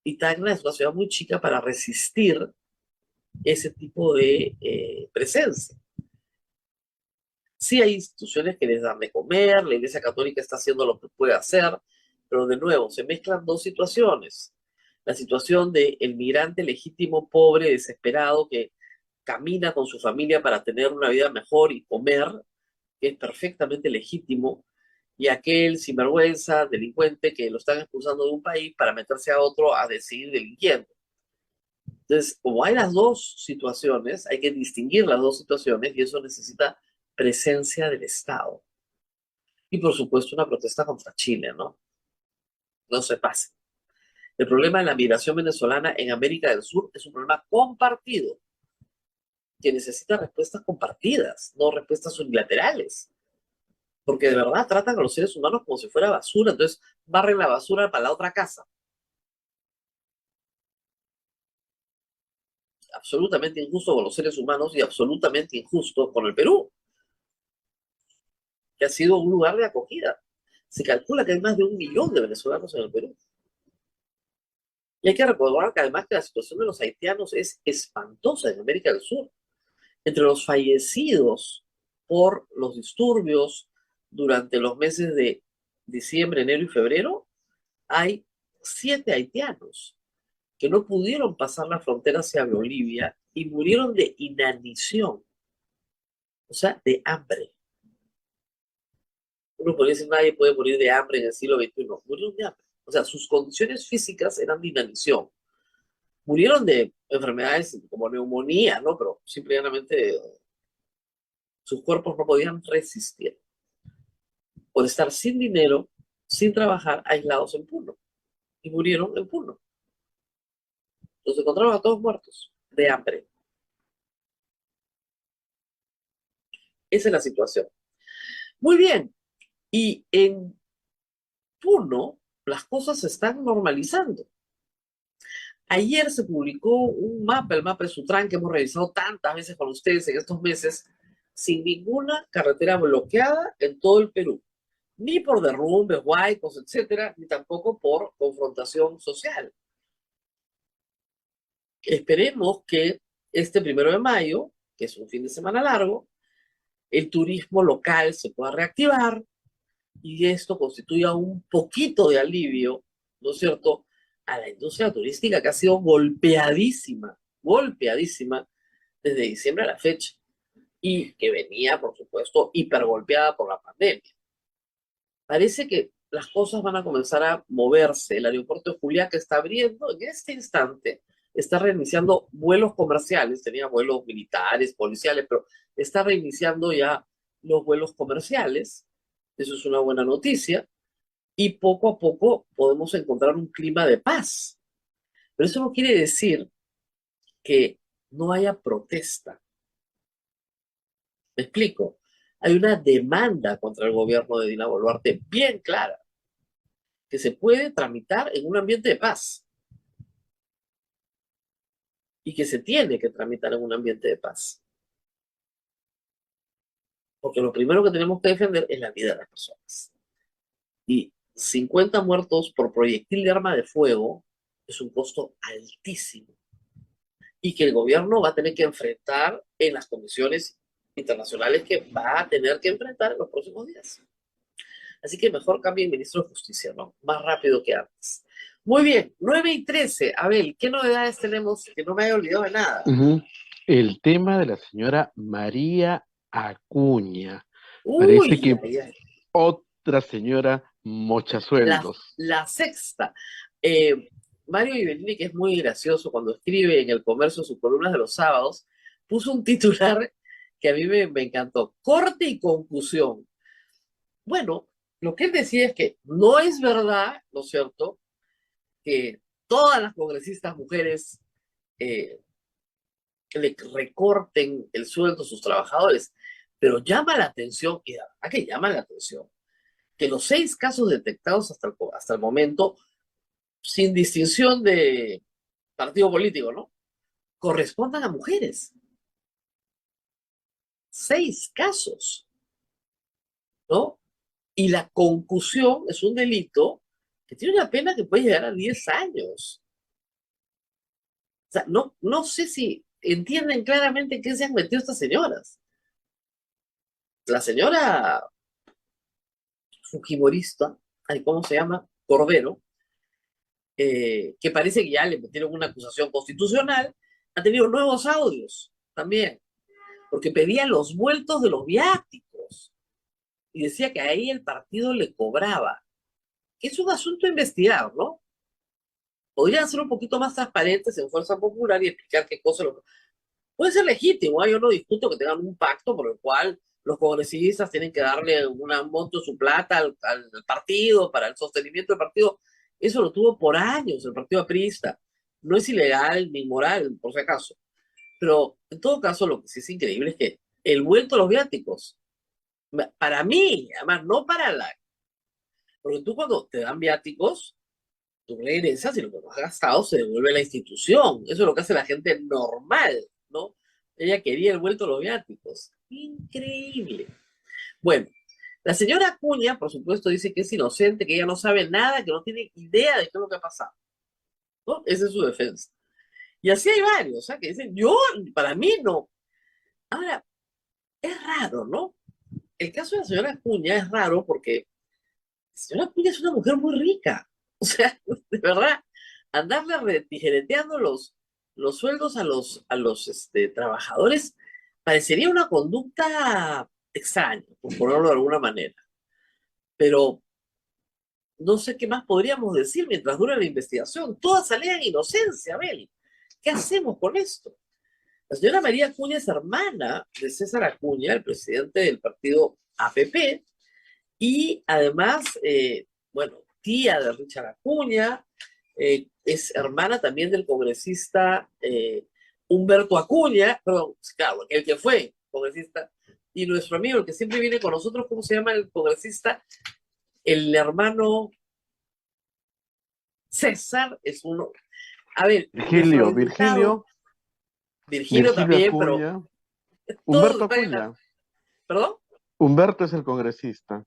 Y Tacna es una ciudad muy chica para resistir ese tipo de presencia. Sí hay instituciones que les dan de comer, la Iglesia Católica está haciendo lo que puede hacer, pero de nuevo, se mezclan dos situaciones. La situación del migrante legítimo, pobre, desesperado, que camina con su familia para tener una vida mejor y comer, que es perfectamente legítimo, y aquel sinvergüenza, delincuente, que lo están expulsando de un país para meterse a otro a seguir delinquiendo. Entonces, como hay las dos situaciones, hay que distinguir las dos situaciones y eso necesita presencia del Estado. Y por supuesto una protesta contra Chile, ¿no? No se pase. El problema de la migración venezolana en América del Sur es un problema compartido, que necesita respuestas compartidas, no respuestas unilaterales. Porque de verdad tratan a los seres humanos como si fuera basura, entonces barren la basura para la otra casa. Absolutamente injusto con los seres humanos y absolutamente injusto con el Perú, que ha sido un lugar de acogida. Se calcula que hay más de 1 millón de venezolanos en el Perú. Y hay que recordar que además que la situación de los haitianos es espantosa en América del Sur. Entre los fallecidos por los disturbios durante los meses de diciembre, enero y febrero, hay 7 haitianos que no pudieron pasar la frontera hacia Bolivia y murieron de inanición, o sea, de hambre. Uno podría decir, nadie puede morir de hambre en el siglo XXI. Murieron de hambre. O sea, sus condiciones físicas eran de inanición. Murieron de enfermedades como neumonía, ¿no? Pero simplemente sus cuerpos no podían resistir por estar sin dinero, sin trabajar, aislados en Puno. Y murieron en Puno. Los encontraron a todos muertos de hambre. Esa es la situación. Muy bien. Y en Puno las cosas se están normalizando. Ayer se publicó un mapa, el mapa de Sutran, que hemos revisado tantas veces con ustedes en estos meses, sin ninguna carretera bloqueada en todo el Perú. Ni por derrumbes, huaicos, etcétera, ni tampoco por confrontación social. Esperemos que este 1 de mayo, que es un fin de semana largo, el turismo local se pueda reactivar y esto constituya un poquito de alivio, ¿no es cierto?, a la industria turística que ha sido golpeadísima desde diciembre a la fecha y que venía, por supuesto, hipergolpeada por la pandemia. Parece que las cosas van a comenzar a moverse. El aeropuerto de Juliaca está abriendo en este instante, está reiniciando vuelos comerciales, tenía vuelos militares, policiales, pero está reiniciando ya los vuelos comerciales. Eso es una buena noticia. Y poco a poco podemos encontrar un clima de paz. Pero eso no quiere decir que no haya protesta. Me explico. Hay una demanda contra el gobierno de Dina Boluarte bien clara, que se puede tramitar en un ambiente de paz y que se tiene que tramitar en un ambiente de paz. Porque lo primero que tenemos que defender es la vida de las personas. Y 50 muertos por proyectil de arma de fuego es un costo altísimo y que el gobierno va a tener que enfrentar en las comisiones internacionales que va a tener que enfrentar en los próximos días. Así que mejor cambie el ministro de Justicia, ¿no? Más rápido que antes. Muy bien, 9:13. Abel, ¿qué novedades tenemos? Que no me haya olvidado de nada. El tema de la señora María Acuña. Uy, Parece que ay, ay. otra señora mochasueldos. La sexta. Mario Ibellini, que es muy gracioso cuando escribe en El Comercio sus columnas de los sábados, puso un titular que a mí me encantó. Corte y confusión. Bueno, lo que él decía es que no es verdad, ¿no es cierto?, que todas las congresistas mujeres le recorten el sueldo a sus trabajadores, pero llama la atención, y la verdad que llama la atención, que los 6 casos detectados hasta el momento, sin distinción de partido político, ¿no?, correspondan a mujeres. 6 casos, ¿no? Y la concusión es un delito que tiene una pena que puede llegar a 10 años. O sea, no sé si entienden claramente en qué se han metido estas señoras. La señora fujimorista, ¿cómo se llama? Cordero, que parece que ya le metieron una acusación constitucional, ha tenido nuevos audios también, porque pedía los vueltos de los viáticos y decía que ahí el partido le cobraba. Es un asunto a investigar, ¿no? Podrían ser un poquito más transparentes en Fuerza Popular y explicar qué cosa puede ser legítimo, ¿eh? Yo no discuto que tengan un pacto por el cual los congresistas tienen que darle un monto de su plata al partido para el sostenimiento del partido. Eso lo tuvo por años el partido aprista. No es ilegal ni inmoral, por si acaso. Pero en todo caso, lo que sí es increíble es que el vuelto a los viáticos, para mí, además, no para la... Porque tú cuando te dan viáticos, tú regresas y lo que no has gastado se devuelve a la institución. Eso es lo que hace la gente normal, ¿no? Ella quería el vuelto a los viáticos. Increíble. Bueno, la señora Acuña, por supuesto, dice que es inocente, que ella no sabe nada, que no tiene idea de qué es lo que ha pasado, ¿no? Esa es su defensa. Y así hay varios, ¿eh?, que dicen, para mí no. Ahora, es raro, ¿no? El caso de la señora Acuña es raro porque la señora Acuña es una mujer muy rica. O sea, de verdad, andarle retijereteando los sueldos a los trabajadores parecería una conducta extraña, por ponerlo de alguna manera. Pero no sé qué más podríamos decir mientras dura la investigación. Todas alegan inocencia, Abel. ¿Qué hacemos con esto? La señora María Acuña es hermana de César Acuña, el presidente del partido APP, y además, bueno, tía de Richard Acuña, es hermana también del congresista Humberto Acuña, perdón, claro, el que fue congresista, y nuestro amigo, el que siempre viene con nosotros, ¿cómo se llama el congresista? El hermano César es uno. A ver, Virgilio también, Acuña, pero Humberto Acuña. ¿Perdón? Humberto es el congresista.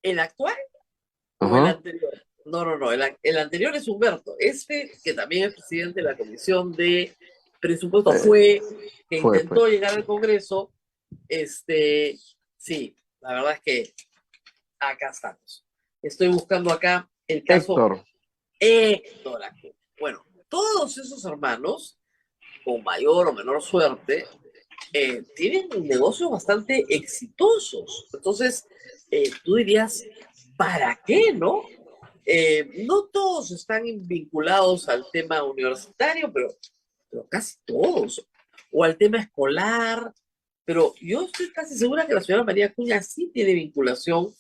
¿El actual o el anterior? No, el anterior es Humberto. Que también es presidente de la Comisión de Presupuesto, intentó llegar al Congreso. Sí, la verdad es que acá estamos. Estoy buscando acá el caso Héctor Acuña. Bueno, todos esos hermanos, con mayor o menor suerte, tienen negocios bastante exitosos. Entonces, tú dirías, ¿para qué, no? No todos están vinculados al tema universitario, pero pero casi todos, o al tema escolar, pero yo estoy casi segura que la señora María Acuña sí tiene vinculación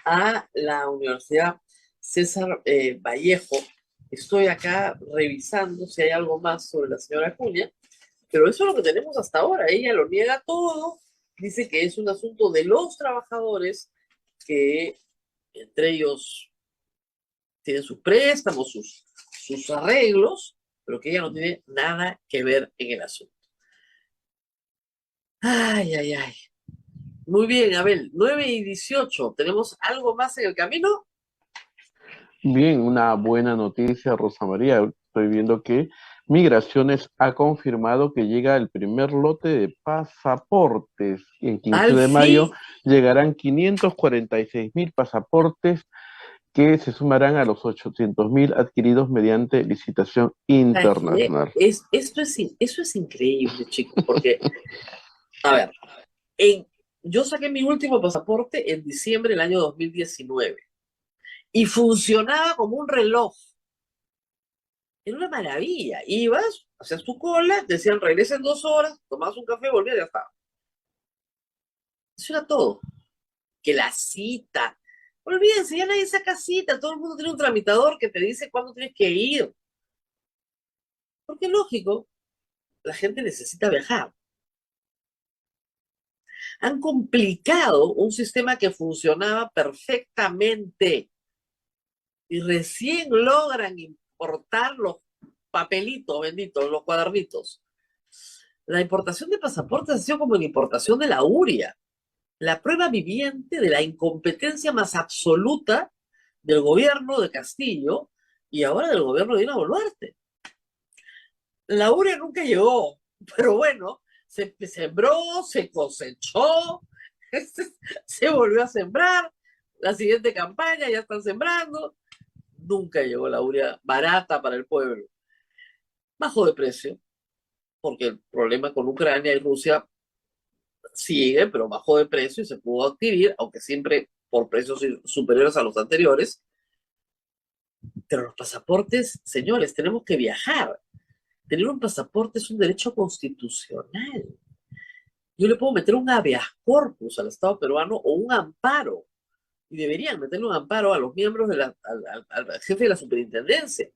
a la Universidad César Vallejo. Estoy acá revisando si hay algo más sobre la señora Acuña, pero eso es lo que tenemos hasta ahora. Ella lo niega todo, dice que es un asunto de los trabajadores, que entre ellos tienen sus préstamos, sus arreglos, pero que ella no tiene nada que ver en el asunto. Ay, ay, ay. Muy bien, Abel, 9:18. ¿Tenemos algo más en el camino? Bien, una buena noticia, Rosa María. Estoy viendo que Migraciones ha confirmado que llega el primer lote de pasaportes. Y en 15 Al de fin, mayo llegarán 546.000 pasaportes que se sumarán a los 800.000 adquiridos mediante licitación ¿sabes qué? internacional. Eso es increíble, chicos, porque, a ver, en, yo saqué mi último pasaporte en diciembre del año 2019 y funcionaba como un reloj. Era una maravilla. Ibas, hacías tu cola, te decían regresa en 2 horas, tomabas un café, volvías y ya estaba. Eso era todo. Que la cita. Olvídense, ya nadie saca cita, todo el mundo tiene un tramitador que te dice cuándo tienes que ir. Porque es lógico, la gente necesita viajar. Han complicado un sistema que funcionaba perfectamente y recién logran importar los papelitos benditos, los cuadernitos. La importación de pasaportes ha sido como la importación de la uria, la prueba viviente de la incompetencia más absoluta del gobierno de Castillo y ahora del gobierno de Dina Boluarte. La uria nunca llegó, pero bueno, se sembró, se cosechó, se volvió a sembrar, la siguiente campaña ya están sembrando, nunca llegó la uria barata para el pueblo. Bajó de precio, porque el problema con Ucrania y Rusia sigue, pero bajó de precio y se pudo adquirir, aunque siempre por precios superiores a los anteriores. Pero los pasaportes, señores, tenemos que viajar. Tener un pasaporte es un derecho constitucional. Yo le puedo meter un habeas corpus al Estado peruano o un amparo. Y deberían meterle un amparo a los miembros al jefe de la superintendencia,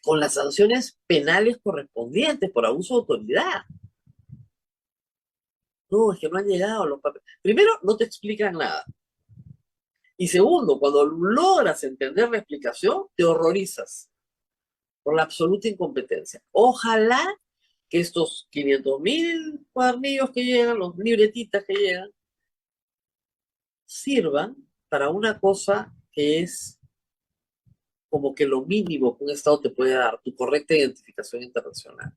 con las sanciones penales correspondientes por abuso de autoridad. No, es que no han llegado los papeles. Primero, no te explican nada. Y segundo, cuando logras entender la explicación, te horrorizas por la absoluta incompetencia. Ojalá que estos 500.000 cuadernillos que llegan, los libretitas que llegan, sirvan para una cosa que es como que lo mínimo que un Estado te puede dar, tu correcta identificación internacional.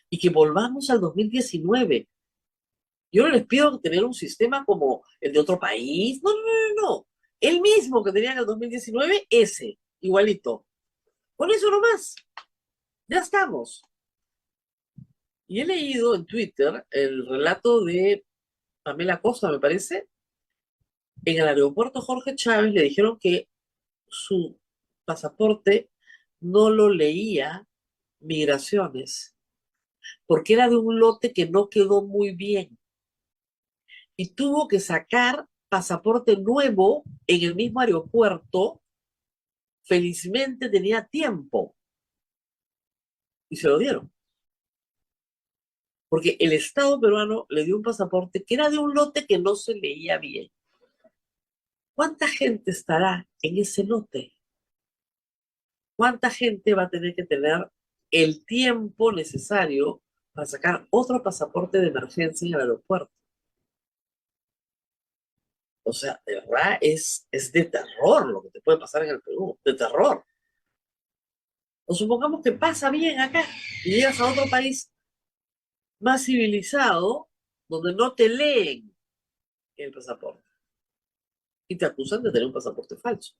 Y que volvamos al 2019. Yo no les pido tener un sistema como el de otro país. No, no, no, no. El mismo que tenían en el 2019, ese, igualito. Con eso nomás. Ya estamos. Y he leído en Twitter el relato de Pamela Costa, me parece. En el aeropuerto Jorge Chávez le dijeron que su pasaporte no lo leía Migraciones, porque era de un lote que no quedó muy bien. Y tuvo que sacar pasaporte nuevo en el mismo aeropuerto. Felizmente tenía tiempo y se lo dieron. Porque el Estado peruano le dio un pasaporte que era de un lote que no se leía bien. ¿Cuánta gente estará en ese lote? ¿Cuánta gente va a tener que tener el tiempo necesario para sacar otro pasaporte de emergencia en el aeropuerto? O sea, de verdad es de terror lo que te puede pasar en el Perú, de terror. O supongamos que pasa bien acá y llegas a otro país más civilizado donde no te leen el pasaporte y te acusan de tener un pasaporte falso.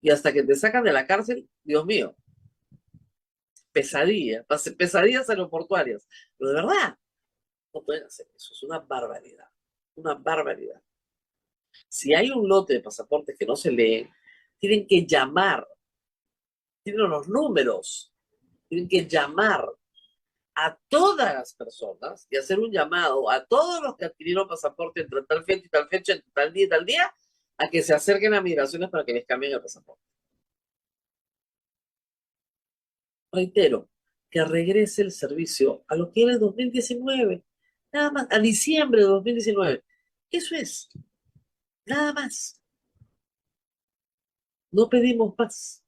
Y hasta que te sacan de la cárcel, Dios mío, pesadillas aeroportuarias. Pero de verdad, no pueden hacer eso, es una barbaridad, una barbaridad. Si hay un lote de pasaportes que no se leen, tienen que llamar tienen los números, tienen que llamar a todas las personas y hacer un llamado a todos los que adquirieron pasaporte entre tal fecha y tal fecha, entre tal día y tal día, a que se acerquen a migraciones para que les cambien el pasaporte. Reitero, que regrese el servicio a lo que era el 2019, nada más, a diciembre de 2019. Eso es, nada más. No pedimos más.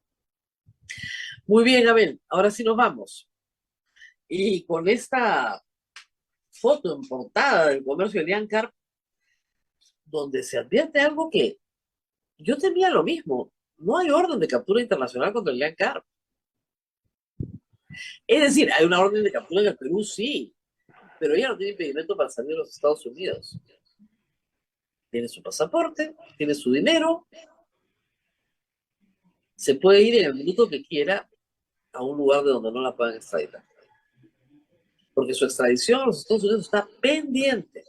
Muy bien, Abel, ahora sí nos vamos. Y con esta foto en portada del comercio de Lian Carp, donde se advierte algo que yo temía lo mismo. No hay orden de captura internacional contra el Lian Carp. Es decir, hay una orden de captura en el Perú, sí, pero ella no tiene impedimento para salir de los Estados Unidos. Tiene su pasaporte, tiene su dinero, se puede ir en el minuto que quiera a un lugar de donde no la puedan extraditar. Porque su extradición a los Estados Unidos está pendiente.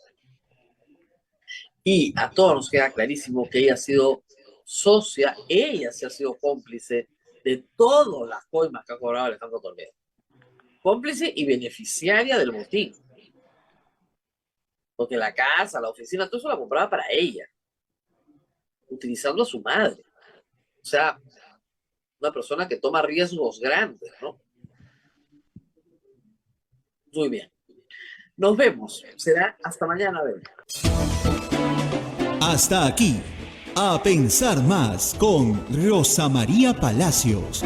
Y a todos nos queda clarísimo que ella ha sido socia, ella sí ha sido cómplice de todas las coimas que ha cobrado Alejandro Toledo. Cómplice y beneficiaria del botín. Porque la casa, la oficina, todo eso la compraba para ella. Utilizando a su madre. O sea, una persona que toma riesgos grandes, ¿no? Muy bien. Nos vemos. Será hasta mañana. Hasta aquí. A pensar más con Rosa María Palacios.